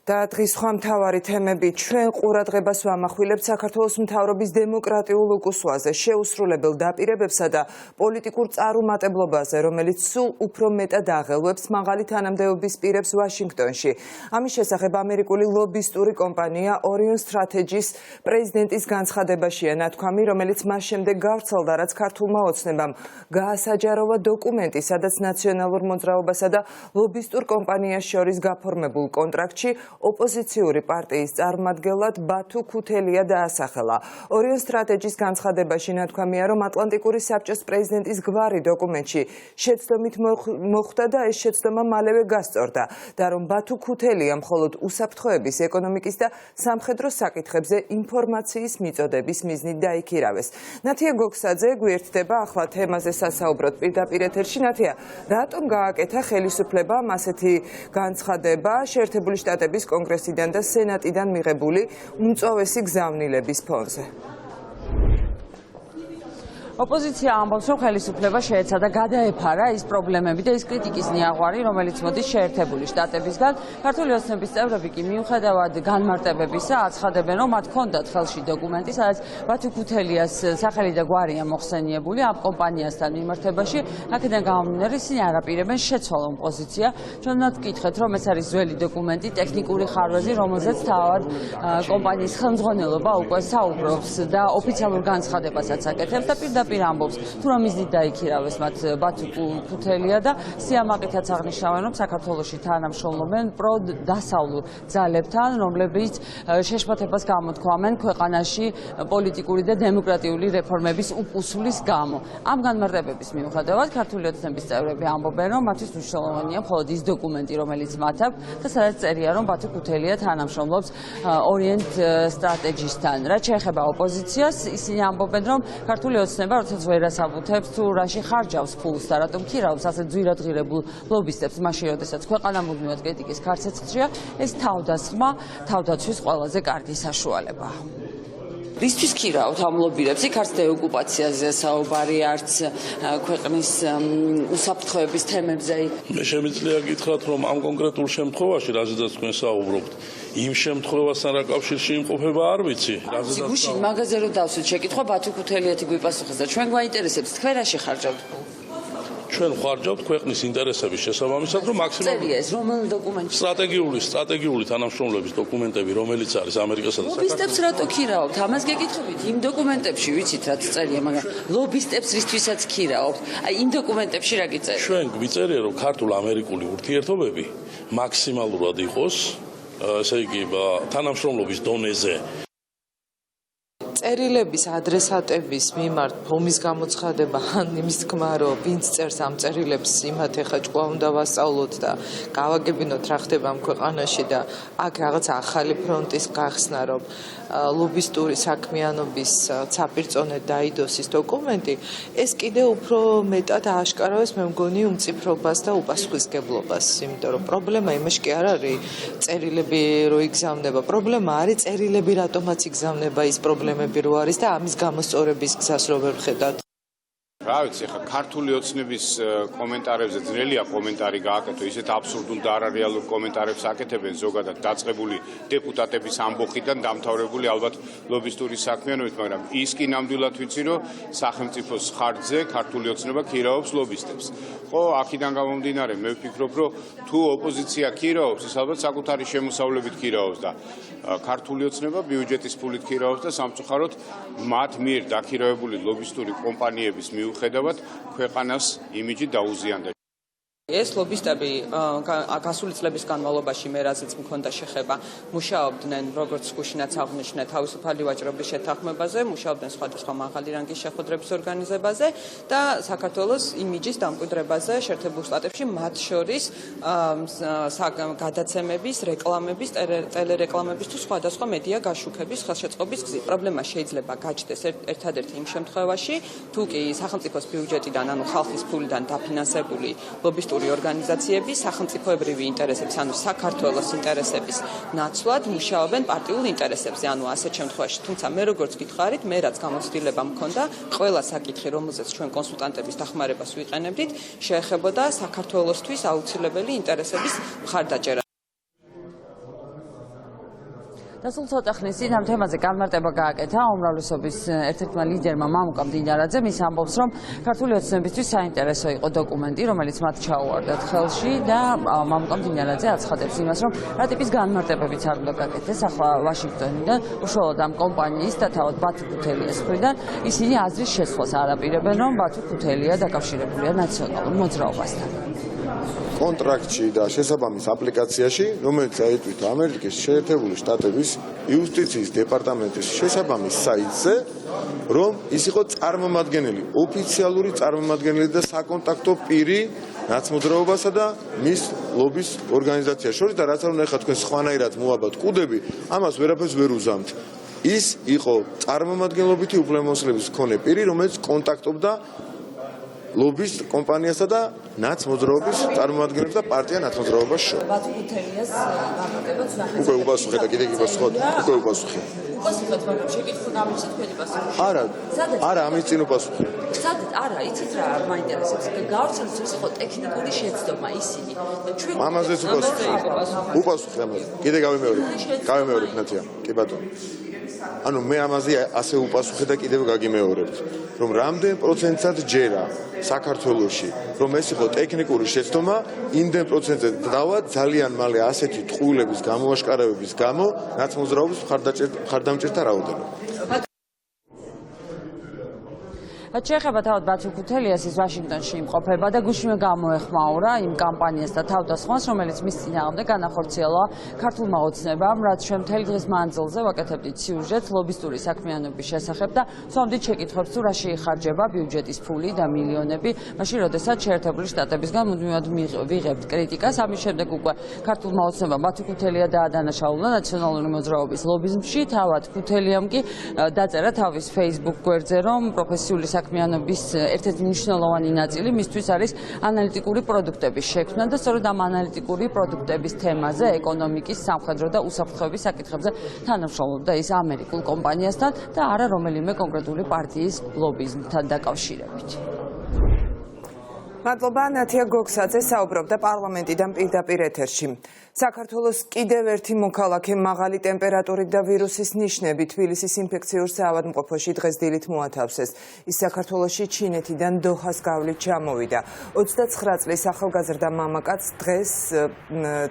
და დღის სხვა მთავარი თემები ჩვენ ყურადღებას ვამახვილებთ საქართველოს მთავრობის დემოკრატიულ უკუსვაზე, შეუსრულებელ დაპირებებსა და პოლიტიკურ წარუმატებლობაზე, რომელიც სულ უფრო მეტად აღელვებს მაღალი თანამდებობის პირებს ვაშინგტონში. ამის შესახებ ამერიკული ლობისტური კომპანია Orion Strategies პრეზიდენტის განცხადებაშია ნათქვამი, რომელიც მას შემდეგ გავრცელდა, რაც ქართულმა ოცნებამ გაასაჯაროვა დოკუმენტი, სადაც ნაციონალურ მოძრაობასა და ლობისტურ კომპანიას შორის გაფორმებულ კონტრაქტში ოპოზიციური პარტიის წარმომადგენლად ბათუ ქუთელია დაასახელა. Orion Strategies განცხადებაში ნათქვამია, რომ ატლანტიკური საბჭოს პრეზიდენტის გვარი დოკუმენტში შეცდომით მოხვდა და ეს შეცდომა მალევე გასწორდა და რომ ბათუ ქუთელია მხოლოდ უსაფრთხოების, ეკონომიკის და სამხედრო საკითხებზე ინფორმაციის მიწოდების მიზნით დაიქირავეს. ნათია გოგსაძე გვერდდება ახლა თემაზე სასაუბროდ პირდაპირ ეთერში. ნათია, რატომ გააკეთა ხელისუფლებამ ასეთი განცხადება შეერთებული შტატების კონგრესიდან და სენატიდან მიღებული უმწოვესი გზავნილების ფონზე? ოპოზიცია ამბობს, რომ ხელისუფლება შეეცადა გადაეფარა ის პრობლემები და ის კრიტიკის ნიაღვარი, რომელიც მოდის შეერთებული შტატებისგან. ქართული ოცნების წევრები კი მიუხედავად განმარტებებისა აცხადებენ, რომ მათ ჰქონდათ ხელში დოკუმენტი, სადაც ბათუ ქუთელიას სახელი და გვარია მოხსენიებული ამ კომპანიასთან მიმართებაში. აქედან გამომდინარე, ისინი არაპირებენ შეცვალონ პოზიცია. ჩვენად ვკითხეთ, რომ ეს არის ძველი დოკუმენტი, ტექნიკური ხარვეზი, რომელზეც თავად კომპანიის ხელმძღვანელობა უკვე საუბრობს და ოფიციალურ განცხადებასაც აკეთებს და ამბობს, თუ რომ მიზნით დაიქირავეს მათ ბათუ ქუთელია და სიამაყითაც აღნიშნავენ, რომ საქართველოში თანამშრომლობენ პროდასავლურ ძალებთან, რომლებიც შეშფოთებას გამოთქვამენ ქვეყანაში პოლიტიკური და დემოკრატიული რეფორმების უკუსვლის გამო. ამ განმარტებების მიუხედავად ქართული ოცნების წევრები ამბობენ, რომ მათთვის მნიშვნელოვანია მხოლოდ ის დოკუმენტი, რომელიც მათ აქვს და სადაც წერია, რომ ბათუ ქუთელია თანამშრომლობს Orion Strategies-თან. რაც შეეხება ოპოზიციას, ისინი ამბობენ, რომ ქართული ოცნება როდესაც ვერ ასაბუთებს თუ რაში ხარჯავს ფულს და რატომ ქირავს ასე ძვირადღირებულ ლობისტებს, მაშინ როდესაც ქვეყანა მუდმივად კრიტიკის ქარცეცხლშია, ეს თავდასხმა, თავდაცვის ყველაზე კარგი საშუალებაა. რისთვის ქირავთ ამ ლობირებს? იქ არც დეოკუპაციაზე საუბარი, არც ქვეყნის უსაფრთხოების თემებზე. მე შემიძლია გითხრათ, რომ ამ კონკრეტულ შემთხვევაში, რაზედაც თქვენ საუბრობთ, იმ შემთხვევასთან რა კავშირში იმყოფება არ ვიცი. გუშინ მაგაზე რომ დავსვით შეკითხვა, ბათუ ქუთელიეთი გვიპასუხეს და ჩვენ გვაინტერესებს, თქვენ რაში ხარჯავთ? ჩვენ ხარჯავთ ქვეყნის ინტერესების შესაბამისად, რომ მაქსიმალურად ეს რომელ დოკუმენტში? სტრატეგიული თანამშრომლობის დოკუმენტები, რომელიც არის ამერიკასა და ლობისტებს რატო ქირავთ? ამას გეკითხებით. იმ დოკუმენტებში ვიცით რაც წერია, მაგრამ ლობისტებს რისთვისაც ქირავთ? აი იმ დოკუმენტებში რა გიწერია? ჩვენ გვიწერია, რომ ქართულ-ამერიკული ურთიერთობები მაქსიმალურად იყოს, ესე იგი, თანამშრომლობის დონეზე წერილების ადრესატების მიმართ ფომის გამოცხადება ან იმის თქმა რომ ვინც წერს ამ წერილებს იმათ ეხა ჭკუა უნდა ვასწავლოთ და გავაგებინოთ რა ხდება ამ ქვეყანაში და აქ რაღაც ახალი ფრონტის გახსნა რომ ლობისტური საქმიანობის საპირწონედ დაიდოს ის დოკუმენტი ეს კიდე უფრო მეტად ააშკარავებს მე მგონი უმციფრობას და უპასუხისმგებლობას იმიტომ რომ პრობლემა იმაში კი არ არის წერილები რო იგზავნება პრობლემა არის წერილები რატომაც იგზავნება ის პრობლემები რო არის და ამის გამოსწორების გზას რო ვერ ვხედავთ რა ვიცი, ხა ქართული ოცნების კომენტარებზე ძნელია კომენტარი გააკეთო, ისეთ აბსურდულ და არარეალურ კომენტარებს აკეთებენ ზოგადად დაწყებული დეპუტატების ამბოხიდან დამთავრებული ალბათ ლობისტური საქმიანობით, მაგრამ ის კი ნამდვილად ვიცი, რომ სახელმწიფოს ხარჯზე ქართული ოცნება ქირაობს ლობისტებს. ხო, აქედან გამომდინარე, მე ვფიქრობ, რომ თუ ოპოზიცია ქირაობს, ის ალბათ საკუთარი შემოსავლებით ქირაობს და ქართული ოცნება ბიუჯეტის ფულით ქირაობს და სამწუხაროდ მათ მიერ დაქირავებული ლობისტური კომპანიების მიუხედავად ქვეყანას იმიჯი დაუზიანდა. ეს ლობისტები გასული წლების განმავლობაში მე რაზეც მქონდა შეხება მუშაობდნენ როგორც გუშინაც აღნიშნე თავისუფალი ვაჭრობის შეთანხმებაზე მუშაობდნენ სხვადასხვა მაღალი რანგის შეხვედრების ორგანიზებაზე და საქართველოს იმიჯის დამკვიდრებაზე შეერთებულ შტატებში მათ შორის გადაცემების რეკლამების ტელერეკლამების თუ სხვადასხვა მედია გაშუქების ხელშეწყობის გზით პრობლემა შეიძლება გაჩნდეს ერთადერთი იმ შემთხვევაში თუ კი სახელმწიფოს ბიუჯეტიდან ანუ ხალხის ფულიდან დაფინანსებული ლობისტური ორგანიზაციები სახელმწიფოებრივი ინტერესების, ანუ საქართველოს ინტერესების ნაცვლად მუშაობენ პარტიულ ინტერესებზე, ანუ ასეთ შემთხვევაში. თუმცა მე როგორც გითხარით, მე რაც გამოცდილება მქონდა, ყველა საკითხი, რომელზეც ჩვენ კონსულტანტების დახმარებას ვიყენებდით, შეეხებოდა საქართველოსთვის აუცილებელი ინტერესების მხარდაჭერას. და სულ ცოტა ხნის წინ ამ თემაზე განმარტება გააკეთა უმრავლესობის ერთ-ერთმა ლიდერმა მამუკა მდინარაძემ ის ამბობს რომ ქართული ოცნებისთვის საინტერესო იყო დოკუმენტი რომელიც მათ ჩაუვარდათ ხელში და მამუკა მდინარაძე აცხადებს იმას რომ რა ტიპის განმარტებებიც არ უნდა გაკეთდეს ახლა ვაშინგტონიდან უშუალოდ ამ კომპანიის და თავად ბათუ ქუთელიას მხრიდან ისინი აზრის შესვლას არაპირებენ რომ ბათუ ქუთელია დაკავშირებულია ნაციონალურ მოძრაობასთან კონტრაქტში და შესაბამის აპლიკაციაში, რომელიც აიტვით ამერიკის შეერთებული შტატების იუსტიციის დეპარტამენტის შესაბამის საიტზე, რომ ის იყო წარმომადგენელი, ოფიციალური წარმომადგენელი და საკონტაქტო პირი ნაცმოძრაობასა და მის ლობის ორგანიზაციას შორის და რაც არ უნდა ეხლა თქვენ სხვანაირად მოაბათ კუდები, ამას ვერაფერს ვერ უზამთ. ის იყო წარმომადგენლობითი უფლებამოსილების მქონე პირი, რომელიც კონტაქტობდა ლობის კომპანიასა და ნაცმოძრაობის წარმომადგენლებს და პარტია ნაცმოძრაობას შორის. ბათუ ქუთელიას განმარტებაც ნახეთ. უკვე უპასუხეთ და კიდევ იპასუხოთ. უკვე უპასუხე. უპასუხეთ, მაგრამ შეკითხვა გამიჩნდა თქვენი პასუხი. არა, ამის წინ უპასუხე. სადაც არა, იცით რა მაინტერესებს. გავრცელდეს ის იყო ტექნიკური შეცდომა ისინი. ჩვენ ამაზეც უპასუხე. უპასუხე ამაზე. კიდე გავიმეორებ ნაცია. კი ბატონო. ანუ მე ამაზე ასე უპასუხე და კიდევ გაგიმეორებთ, რომ რამდენ პროცენტად ჯერა საქართველოში, რომ ეს იყო ტექნიკური შეცდომა, იმდენ პროცენტზე დავა ძალიან მალე ასეთი ტყუილების გამოაშკარავების გამო ნაცმოძრაობის მხარდამჭერთა რაოდენობა. შეეხება თავად ბათუ ქუთელიას ის ვაშინგტონში იმყოფება და გუშინვე გამოეხმაურა იმ კამპანიას და თავდასხმას, რომელიც მის წინააღმდეგ განახორციელა ქართულმა ოცნებამ, რაც ჩვენ მთელი დღის მანძილზე ვაკეთებდით სიუჟეტს ლობისტური საქმიანობის შესახებ და ვსვამდით შეკითხვებს თუ რა შეიხარჯება ბიუჯეტის ფული და მილიონები, მაშინ როდესაც შეერთებული შტატებისგან მუდმივად ვიღებთ კრიტიკას, ამის შემდეგ უკვე ქართულმა ოცნებამ ბათუ ქუთელია დაადანაშაულა ნაციონალური მოძრაობის ლობიზმში, თავად ქუთელიამ კი დაწერა თავის Facebook გვერდზე, რომ პროფესიული საქმიანობის ერთ-ერთი მნიშვნელოვანი ნაწილი მისთვის არის ანალიტიკური პროდუქტების შექმნა და სწორედ ამ ანალიტიკური პროდუქტების თემაზე, ეკონომიკის, სამხედრო და უსაფრთხოების საკითხებზე თანამშრომლობდა ის ამერიკულ კომპანიასთან და არა რომელიმე კონკრეტული პარტიის ლობიზმთან დაკავშირებით. მადლობა ნათია გოგსაძე საუბრობდა პარლამენტიდან პირდაპირ ეთერში. საქართველოს კიდევ ერთი მოქალაქე მაღალი ტემპერატურით და ვირუსის ნიშნებით თბილისის ინფექციურ საავადმყოფოში დღეს დილით მოათავსეს. ის საქართველოში ჩინეთიდან დოჰას გავლით ჩამოვიდა. 29 წლის ახალგაზრდა მამაკაცს დღეს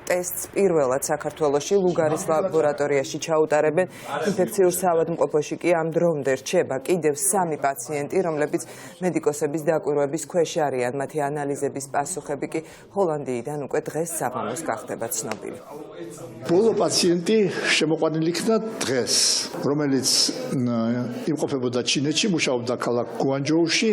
ტესტს პირველად საქართველოში ლუგარის ლაბორატორიაში ჩაუტარებენ. ინფექციურ საავადმყოფოში კი ამ დრომდე რჩება კიდევ 3 პაციენტი, რომლებიც მედიკოსების დაკვირვების ქვეშ არიან. მათი ანალიზების პასუხები კი ჰოლანდიიდან უკვე დღეს საღამოს გახდება ცნობილი. ბოლო პაციენტი შემოყვანილი იქნა დღეს, რომელიც იმყოფებოდა ჩინეთში, მუშაობდა ქალაქ გუანჯოუში.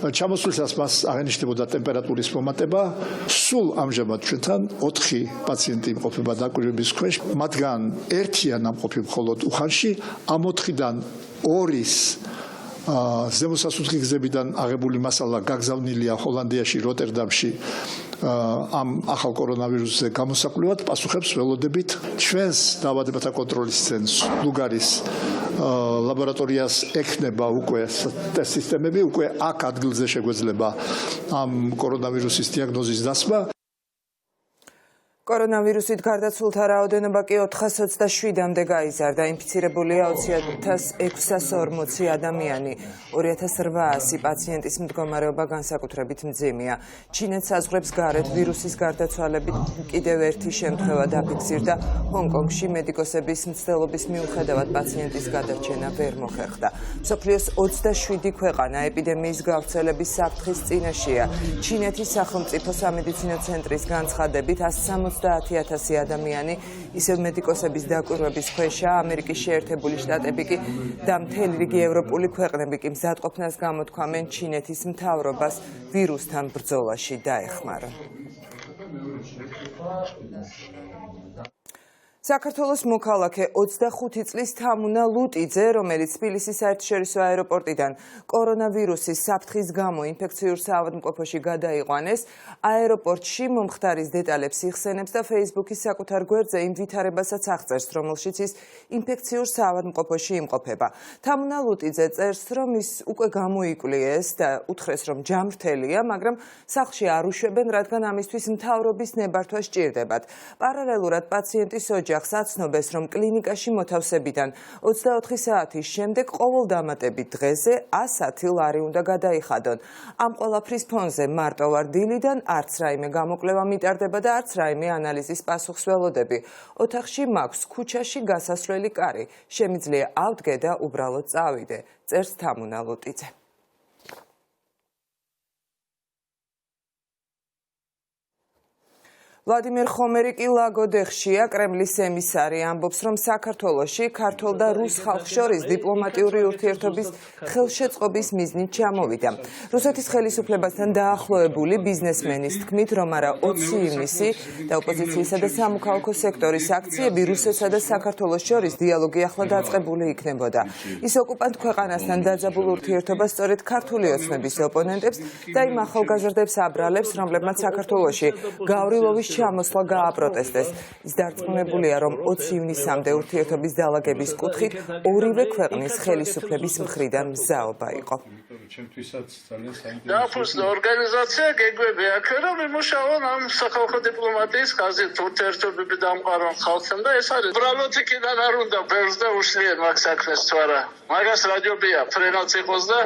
ჩამოსვლისას მას აღენიშნებოდა ტემპერატურის მომატება. სულ ამჟამად ჩვენთან 4 პაციენტი იმყოფება დაკვირვების ქვეშ, მათგან 1-ია ნამყოფი მხოლოდ უხანში, ამ 4-დან 2-ის ზემოსასუნთქი გზებიდან აღებული მასალა გაგზავნილია ჰოლანდიაში, როტერდამში ამ ახალ კორონავირუსზე გამოსაკვლევად, პასუხებს ველოდებით ჩვენს დაავადებათა კონტროლის ცენტრს ლუგარის ლაბორატორიას ექნება უკვე ტესტ სისტემები, უკვე აქ ადგილზე შეგვეძლება ამ კორონავირუსის დიაგნოზის დასმა. კორონავირუსით გარდაცვლილთა რაოდენობა კი 427-მდე გაიზარდა. ინფიცირებულია 20,640 ადამიანი. 2800 პაციენტის მდგომარეობა განსაკუთრებით მძიმეა. ჩინეთს საზღვრებს გარეთ ვირუსის გარდაცვალებით კიდევ ერთი შემთხვევა დაფიქსირდა. ჰონკონგში მედიკოსების მცდელობის მიუხედავად პაციენტის გადარჩენა ვერ მოხერხდა. მსოფლიოს 27 ქვეყანა ეპიდემიის გავრცელების საფრთხის წინაშეა. ჩინეთის სახელმწიფო სამედიცინო ცენტრის განცხადებით 170,000 ადამიანი ისევ მედიკოსების დაკვირვების ქვეშაა. ამერიკის შეერთებული შტატები კი და მთელი რიგი ევროპული ქვეყნები კი მზადყოფნას გამოთქვამენ ჩინეთის მთავრობას ვირუსთან ბრძოლაში დაეხმარონ. საქართველოს მოქალაქე 25 წლის თამუნა ლუტიძე, რომელიც თბილისის საერთაშორისო აეროპორტიდან კორონავირუსის საფრთხის გამო ინფექციურ საავადმყოფოში გადაიყვანეს, აეროპორტში მომხდარის დეტალებს იხსენებს და Facebook-ის საკუთარ გვერდზე იმ ვითარებასაც აღწერს, რომელშიც ის ინფექციურ საავადმყოფოში იმყოფება. თამუნა ლუტიძე წერს, რომ ის უკვე გამოიკვლიეს და უთხრეს, რომ ჯამრთელია, მაგრამ სახლში არ უშვებენ, რადგან ამისთვის მთავრობის ნებართვა სჭირდებათ. პარალელურად პაციენტის ოჯახს აცნობეს, რომ კლინიკაში მოთავსებიდან 24 საათის შემდეგ ყოველ დამატებით დღეზე 110 ლარი უნდა გადაიხადონ. ამ ყველაფრის ფონზე მარტო ვარ დილიდან არც რაიმე გამოკვლევა მიტარდება და არც რაიმე ანალიზის პასუხს ველოდები. ოთახში მაქვს ქუჩაში გასასვლელი კარი. შემიძლია ავდგე და უბრალოდ წავიდე, წერს თამუნა ლუტიძე. ვლადიმერ ხომერიკი ლაგოდეხშია, კრემლის ემისარი, ამბობს, რომ საქართველოში ქართულ და რუს ხალხს შორის დიპლომატიური ურთიერთობის ხელშეწყობის მიზნით ჩამოვიდა. რუსეთის ხელისუფლებასთან დაახლოებული ბიზნესმენის თქმით, რომ არა 20 ივნისი და ოპოზიციისა და სამოქალაქო სექტორის აქციები რუსეთსა და საქართველოს შორის დიალოგი ახლა დაწყებული იქნებოდა. ის ოკუპანტ ქვეყანასთან დაძაბულ ურთიერთობას სწორედ ქართული ოცნების ოპონენტებს და იმ ახალგაზრდებს აბრალებს, რომლებმაც საქართველოში გავრილოვის ჩამოსვლა გააპროტესტეს. ის დარწმუნებულია, რომ 20 ივნისამდე ურთიერთობის დალაგების კუთხით ორივე ქვეყნის ხელისუფლების მხრიდან მზაობა იყო. დააფუძნა ორგანიზაცია გეგმები აქ, რომ იმუშაონ ამ სახალხო დიპლომატიის ხაზით ურთიერთობები დამყარონ ხალხთან და ეს არის უბრალოდ იქიდან არ უნდა ბევრს და უშლიან მაგ საქმეს თუ არა. მაგას რაჯობია ფრენაც იყოს და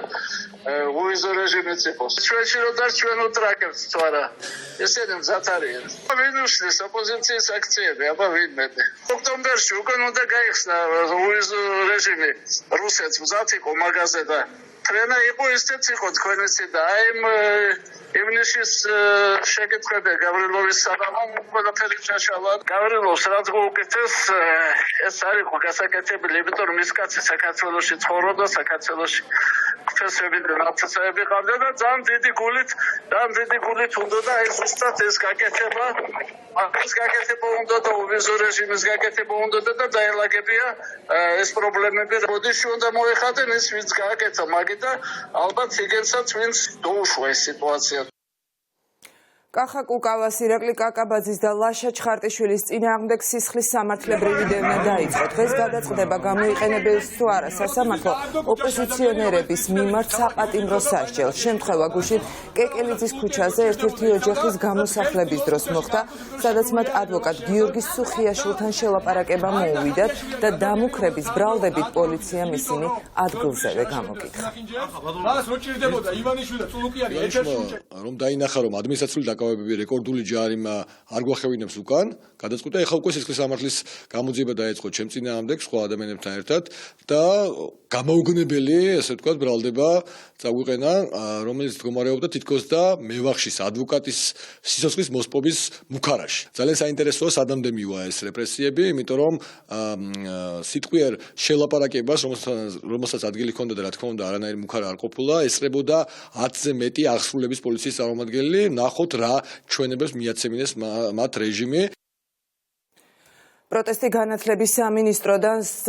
უვიზო რეჟიმიც იყოს. ჩვენში რო და ჩვენ უტრაკებთ თუ არა. ესენი მზად არიან. ვინ უშლის ოპოზიციის აქციები, აბა ვინმე. ოქტომბერში უკვე უნდა გაიხსნა უვიზო რეჟიმი. რუსეთს მზად იყო მაგაზე და ფრენა იყო ისეთ იყო თქვენესი და აი ივნისის შეკითხები გავრილოვის საღამომ ყველაფერი ჩაშალა. გავრილოვს რაც გვაუკეთეს ეს არ იყო გასაკეთებელი, იმიტომ რომ ის კაცი საქართველოში ცხოვრობდა, საქართველოში ღვთისმშობელი და ნაცისტები ყავდა და ძალიან დიდი გულით უნდა და ეს უბრალოდ ეს გაკეთება ეს გაკეთება უნდა და უვიზო რეჟიმის გაკეთება უნდა და დაელაგებია ეს პრობლემები. როდეში უნდა მოეხადენ ეს ვინც გააკეთა მაგით და ალბათ იგენსაც ვინც დაუშვა ეს სიტუაცია. კახა კუკავას, ირაკლი კაკაბაძის და ლაშა ჩხარტიშვილის წინააღმდეგ სისხლის სამართლებრივი დევნა დაიწყო. დღეს გადაწყდება გამოიყენებელს თუ არა სასამართლო ოპოზიციონერების მიმართ საპატიმრო სასჯელს. შემთხვევა გუშინ კეკელიძის ქუჩაზე ერთ-ერთი ოჯახის გამოსახლების დროს მოხდა, სადაც მათ ადვოკატ გიორგი სუხიაშვილთან შელაპარაკება მოუვიდათ და დამუქრების ბრალდებით პოლიციამ ისინი ადგილზევე გამოკითხა. რომ დაინახა რომ ადმინისტრაციული საკავებები რეკორდული ჯარიმა არ გვახევინებს უკან, გადაწყვიტა ეხლა უკვე სისხლის სამართლის გამოძიება დაეწყო ჩემ წინააღმდეგ სხვა ადამიანებთან ერთად და გამოუგნებელი, ასე ვთქვათ, ბრალდება წაგვიყენა, რომელიც მდგომარეობდა თითქოს და მევახშის ადვოკატის სიცოცხლის მოსპობის მუქარაში. ძალიან საინტერესოა სადამდე მივა ეს რეპრესიები, იმიტომ რომ სიტყვიერ შელაპარაკებას, რომელსაც ადგილი ჰქონდა და რა თქმა უნდა არანაირი მუქარა არ ყოფილა, ესწრებოდა 10-ზე მეტი აღსრულების პოლიციის წარმომადგენელი, ნახოთ რა ჩვენებებს მიაცემინეს მათ რეჟიმი. პროტესტი განათლების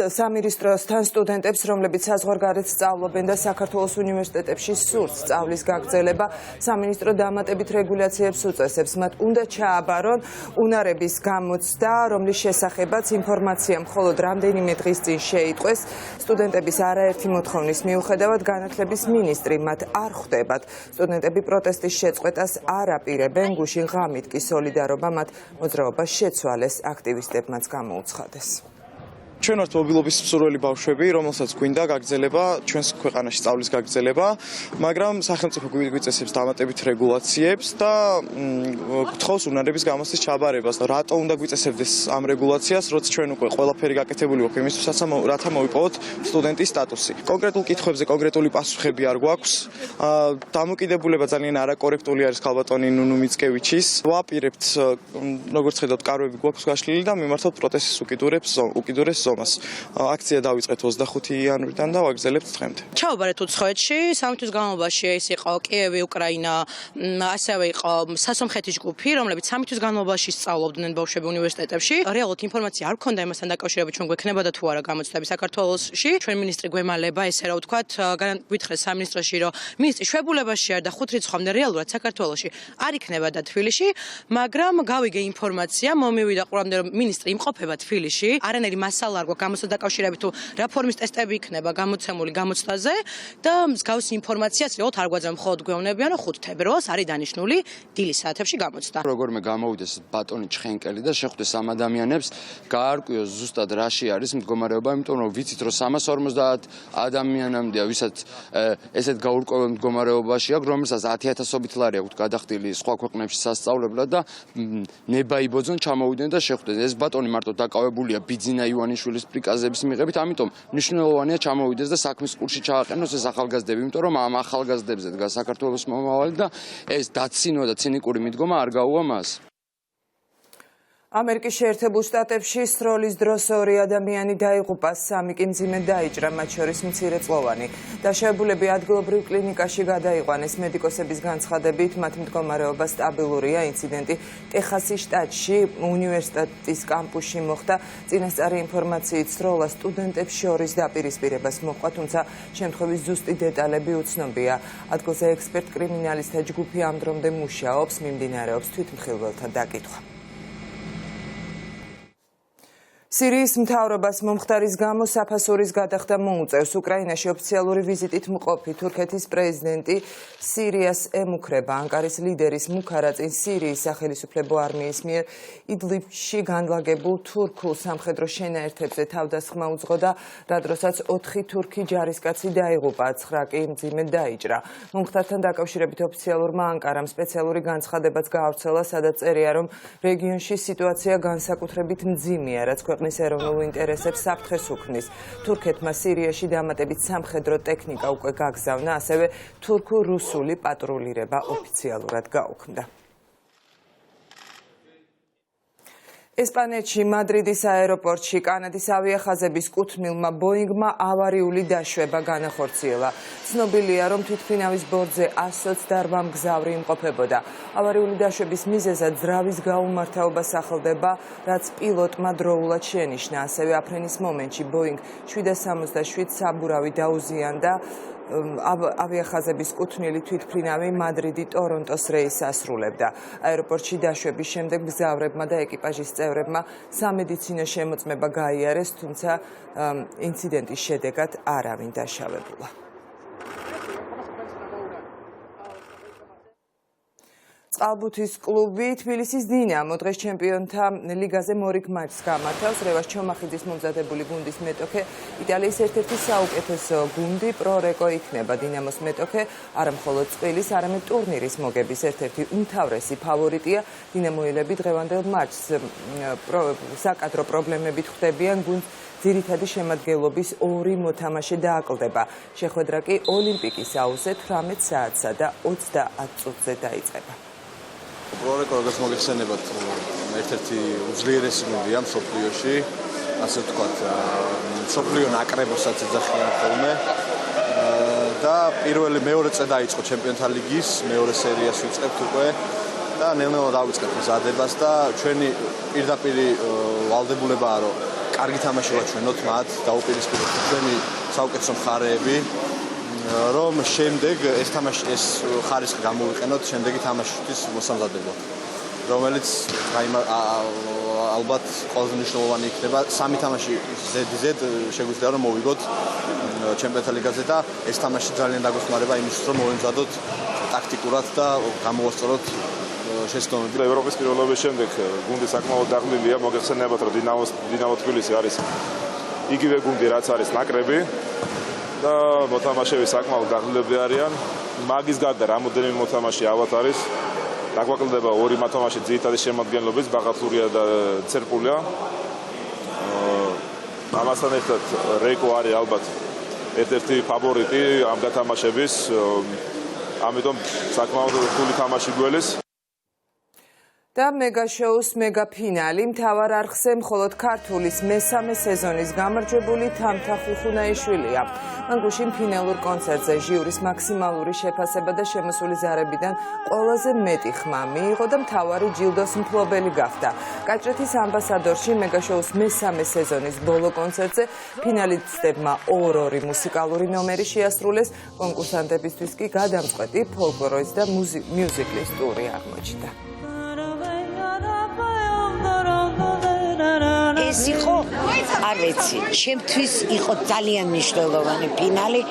სამინისტროსთან სტუდენტებს, რომლებიც საზღვარგარეთ სწავლობენ და საქართველოს უნივერსიტეტებში სურთ სწავლის გაგრძელება, სამინისტრო დამატებით რეგულაციებს უწესებს. მათ უნდა ჩააბარონ უნარების გამოცდა, რომლის შესახებაც ინფორმაცია მხოლოდ რამდენიმე დღის წინ შეიტყვეს. სტუდენტების არაერთი მოთხოვნის მიუხედავად განათლების მინისტრი მათ არ ხვდებათ. სტუდენტები პროტესტის შეწყვეტას არ აპირებენ, გუშინ ღამით კი სოლიდარობა მათ მოძრაობას შეცვალეს, აქტივისტებმაც გამოუცხადეს. ჩვენ ვართ მობილობის მსურველი ბავშვები, რომელსაც გვინდა გაგრძელება, ჩვენს ქვეყანაში სწავლის გაგრძელება, მაგრამ სახელმწიფო გვიწესებს დამატებით რეგულაციებს და გთხოვს უნარების გამოცდის ჩაბარებას. რატო უნდა გვიწესებდეს ამ რეგულაციას, როცა ჩვენ უკვე ყველაფერი გაკეთებული გვაქვს იმისთვისაც, რათა მოიპოვოთ სტუდენტის სტატუსი. კონკრეტულ კითხვებზე კონკრეტული პასუხები არ გვაქვს. დამოკიდებულება ძალიან არაკორექტული არის ქალბატონი ნუნუ მიცკევიჩის. ვაპირებთ, როგორც ხედავთ, კარვები გვაქვს გაშლილი და მიმართოთ პროტესტის უკიდურეს ზომას. აქცია დავიწყეთ 25 იანვრიდან და ვაგრძელებთ დღემდე. ჩავაბარეთ უცხოეთში, 3 თვის განმავლობაში ეს იყო კიევი, უკრაინა, ასევე იყო სასომხეთის ჯგუფი, რომლებიც 3 თვის განმავლობაში სწავლობდნენ ბავშვები უნივერსიტეტებში. რეალურად ინფორმაცია არ ქონდა იმასთან დაკავშირებით, ჩვენ გვექნებოდა თუ არა გამოცდები საქართველოში. ჩვენ მინისტრი გვემალებდა, ესე რა ვთქვათ, გვითხრეს სამინისტროში, რომ მინისტრი შვებულებაში არ და 5 რიცხვამდე რეალურად საქართველოში არ იქნება და თბილისში, მაგრამ გავიგე ინფორმაცია, მომივიდა ყურამდე, რომ მინისტრი იმყოფება თბილისში, არანაირი მასალა არ გვაქვს გამოცდას დაკავშირებით თუ რა ფორმის ტესტები იქნება გამოცემული გამოცდაზე და მსგავსი ინფორმაციაც რეალურად არ გვაძლევს, მხოლოდ გვეუბნებიან, რომ 5 თებერვალს არის დანიშნული დილის საათებში გამოცდა. როგორმე გამოვიდეს ბატონი ჩხენკელი და შეხვდეს ამ ადამიანებს, გაარკვიოს ზუსტად რაში არის მდგომარეობა, იმიტომ რომ ვიცით რომ 350 ადამიანამდეა, ვისაც ესეთ გაურკვეველ მდგომარეობაში აქვს, რომელსაც 10,000-ობით ლარი აქვს გადახდილი სხვა ქვეყნებში სასწავლებლად და ნებაიბოძონ ჩამოვიდნენ და შეხვდნენ. ეს ბატონი მარტო დაკავებულია ბიძინა ივანიშვილის პრიკაზების მიღებით, ამიტომ მნიშვნელოვანია ჩამოვიდეს და საქმის კურსში ჩააყენოს ეს ახალგაზრდები, იმიტომ რომ ამ ახალგაზრდებზე დგას საქართველოს მომავალი და ეს დაცინვა და ცინიკური მიდგომა არ გაუვა მას. ამერიკის შეერთებულ შტატებში სროლის დროს 2 ადამიანი დაიღუპა, 3 კი მძიმედ დაიჭრა, მათ შორის მცირეწლოვანი. დაშავებულები ადგილობრივ კლინიკაში გადაიყვანეს. მედიკოსების განცხადებით, მათ მდგომარეობა სტაბილურია. ინციდენტი ტეხასის შტატში უნივერსიტეტის კამპუსში მოხდა. წინასწარი ინფორმაციით სროლა სტუდენტებს შორის დაპირისპირებას მოჰყვა, თუმცა შემთხვევის ზუსტი დეტალები უცნობია. ადგილზე ექსპერტ კრიმინალისტთა ჯგუფი ამ დრომდე მუშაობს, მიმდინარეობს თვითმხილველთა დაკითხვა. სირიის მთავრობას მომხდარის გამო საფასურის გადახდა მოუწევს. უკრაინაში ოფიციალური ვიზიტით მყოფი თურქეთის პრეზიდენტი სირიას ემუქრება. ანკარის ლიდერის მუქარა წინ სირიის სახელისუფლებო არმიის მიერ იდლიბში განლაგებულ თურქულ სამხედრო შენაერთებზე თავდასხმა უძღო და რა დროსაც 4 თურქი ჯარისკაცი დაიღუპა, 9 კი მძიმედ დაიჭრა. მომხდართან დაკავშირებით ოფიციალურმა ანკარამ სპეციალური განცხადებაც გაავრცელა, სადაც წერია, რომ რეგიონში სიტუაცია განსაკუთრებით მძიმეა, რაც ქვეყნის ეროვნულ ინტერესებს საფრთხეს უქმნის. თურქეთმა სირიაში დამატებით სამხედრო ტექნიკა უკვე გაგზავნა, ასევე თურქულ-რუსული პატრულირება ოფიციალურად გაუქმდა. ესპანეთში მადრიდის აეროპორტში კანადის ავიახაზების კუთვნილმა ბოინგმა ავარიული დაშვება განახორციელა. ცნობილია, რომ თვითმფრინავის ბორტზე 128 მგზავრი იმყოფებოდა. ავარიული დაშვების მიზეზად ძრავის გაუმართაობა სახელდება, რაც პილოტმა დროულად შენიშნა. ასევე აფრენის მომენტში ბოინგ 767 საბურავი დაუზიანდა. ავიახაზების კუთვნილი თვითმფრინავი მადრიდი-ტორონტოს რეისს ასრულებდა. აეროპორტში დაშვების შემდეგ მგზავრებმა და ეკიპაჟის წევრებმა სამედიცინო შემოწმება გაიარეს, თუმცა ინციდენტის შედეგად არავინ დაშავებულა. წყალბუთის კლუბი თბილისის დინამო დღეს ჩემპიონთა ლიგაზე მორიგ მატჩს გამართავს. რევას ჩომახიძის მომზადებული გუნდის მეტოქე იტალიის ერთ-ერთი საუკეთესო გუნდი პრორეკო იქნება. დინამოს მეტოქე არა მხოლოდ წყვილის, არამედ ტურნირის მოგების ერთ-ერთი უმთავრესი ფავორიტია. დინამოელები დღევანდელ მატჩს საკადრო პრობლემებით ხვდებიან. გუნდს ძირითადი შემადგენლობის 2 მოთამაშე დააკლდება. შეხვედრა კი ოლიმპიკის აუზზე 18 საათსა და 30 წუთზე დაიწყება. პრორეკო როგორც მოგეხსენებათ, ერთ-ერთი უძლიერესი გუნდია მსოფლიოში, ასე ვთქვათ, მსოფლიო ნაკრებოსაც ეძახიან ხოლმე. და მეორე წელი დაიწყო ჩემპიონთა ლიგის, მეორე სერიას ვიწყებთ უკვე და ნელ-ნელა დავიწყებთ მზადებას და ჩვენი პირდაპირ ვალდებულებაა, რომ კარგი თამაში ვაჩვენოთ მათ, დაუპირისპიროთ ჩვენი საუკეთესო მხარეები, რომ შემდეგ ეს ხარისხი გამოვიყენოთ შემდეგი თამაშისთვის მოსამზადებლად, რომელიც ალბათ ყველაზე მნიშვნელოვანი იქნება. 3 თამაში ზედიზედ შეგვიძლია რომ მოვიგოთ ჩემპიონთა ლიგაზე და ეს თამაში ძალიან დაგეხმარება იმისთვის, რომ მოვემზადოთ ტაქტიკურად და გამოვასწოროთ შეცდომები. ევროპის პირველობის შემდეგ გუნდი საკმაოდ დაღლილია. მოგეხსენებათ, რომ დინამო თბილისი არის იგივე გუნდი, რაც არის ნაკრები და მოთამაშეები საკმაოდ დაღლილები არიან. მაგის გარდა რამოდენიმე მოთამაშე ავად არის. დაგვაკლდება 2 მოთამაშე ძირითადი შემადგენლობის, ბაღათურია და ცერპულია. ამასთან ერთად რეკო არის ალბათ ერთ-ერთი ფავორიტი ამ გათამაშების, ამიტომ საკმაოდ რთული თამაში გველის. და მეგა შოუს მეგა ფინალი მთავარ არხზე მხოლოდ ქართულის მესამე სეზონის გამარჯვებული თამთა ხუხუნაიშვილია. მან გუშინ ფინალურ კონცერტზე ჟიურის მაქსიმალური შეფასება და შემოსული ზარებიდან ყველაზე მეტი ხმა მიიღო და მთავარი ჯილდოს მფლობელი გახდა. კაჭრეთის ამბასადორში მეგა შოუს მესამე სეზონის ბოლო კონცერტზე ფინალისტებმა 2 მუსიკალური ნომერი შეასრულეს. კონკურსანტებისთვის კი გადამწყვეტი ფოლკლორის და მიუზიკლის ტური აღმოჩნდა. ეს იყო, არ ვიცი, ჩემთვის იყო ძალიან მნიშვნელოვანი ფინალი,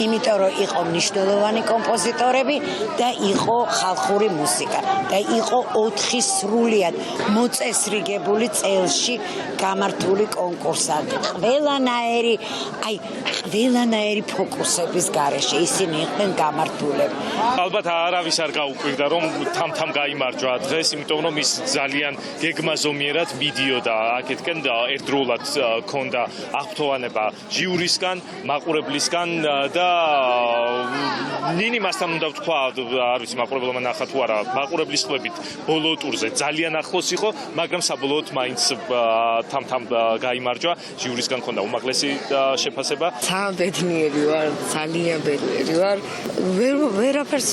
იმიტომ რომ იყო მნიშვნელოვანი კომპოზიტორები და იყო ხალხური მუსიკა და იყო 4 სრულიად მოწესრიგებული წელში გამართული კონკურსანტი. ყველანაირი ფოკუსების გარეშე ისინი იყვნენ გამართულები. ალბათ არავის არ გაუკვირდა რომ თამთამ გაიმარჯვა დღეს, იმიტომ რომ ის ძალიან გეგმაზომიერად მიდიოდა აქეთკენ ერთდროულად ქონდა აღფრთოვანება ჟიურისგან, მაყურებლისგან და ნინი მასთან უნდა ვთქვა, არ ვიცი მაყურებელმა ნახა თუ არა, მაყურებლის ხლებით ბოლო ტურზე ძალიან ახლოს იყო, მაგრამ საბოლოოდ მაინც თამთამ გაიმარჯვა, ჟიურისგან ქონდა უმაღლესი შეფასება. ბედნიერი ვარ, ძალიან ბედნიერი ვარ. ვერაფერს,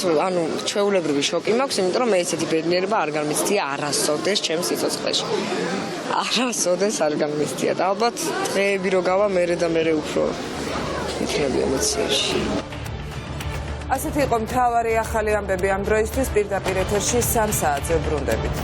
ჩვეულებრივი შოკი მაქვს, იმიტომ რომ მე ესეთი ბედნიერება არ გამიცდია არასოდეს ჩემს სიცოცხლეში. არასოდეს არ გამიცდია და ალბათ დღეები რო გავა მერე და მერე უფრო იქნები ემოციებში. ასეთი იყო მთავარი ახალი ამბები ამ დროისთვის. პირდაპირ ეთერში 3 საათზე ბრუნდებით.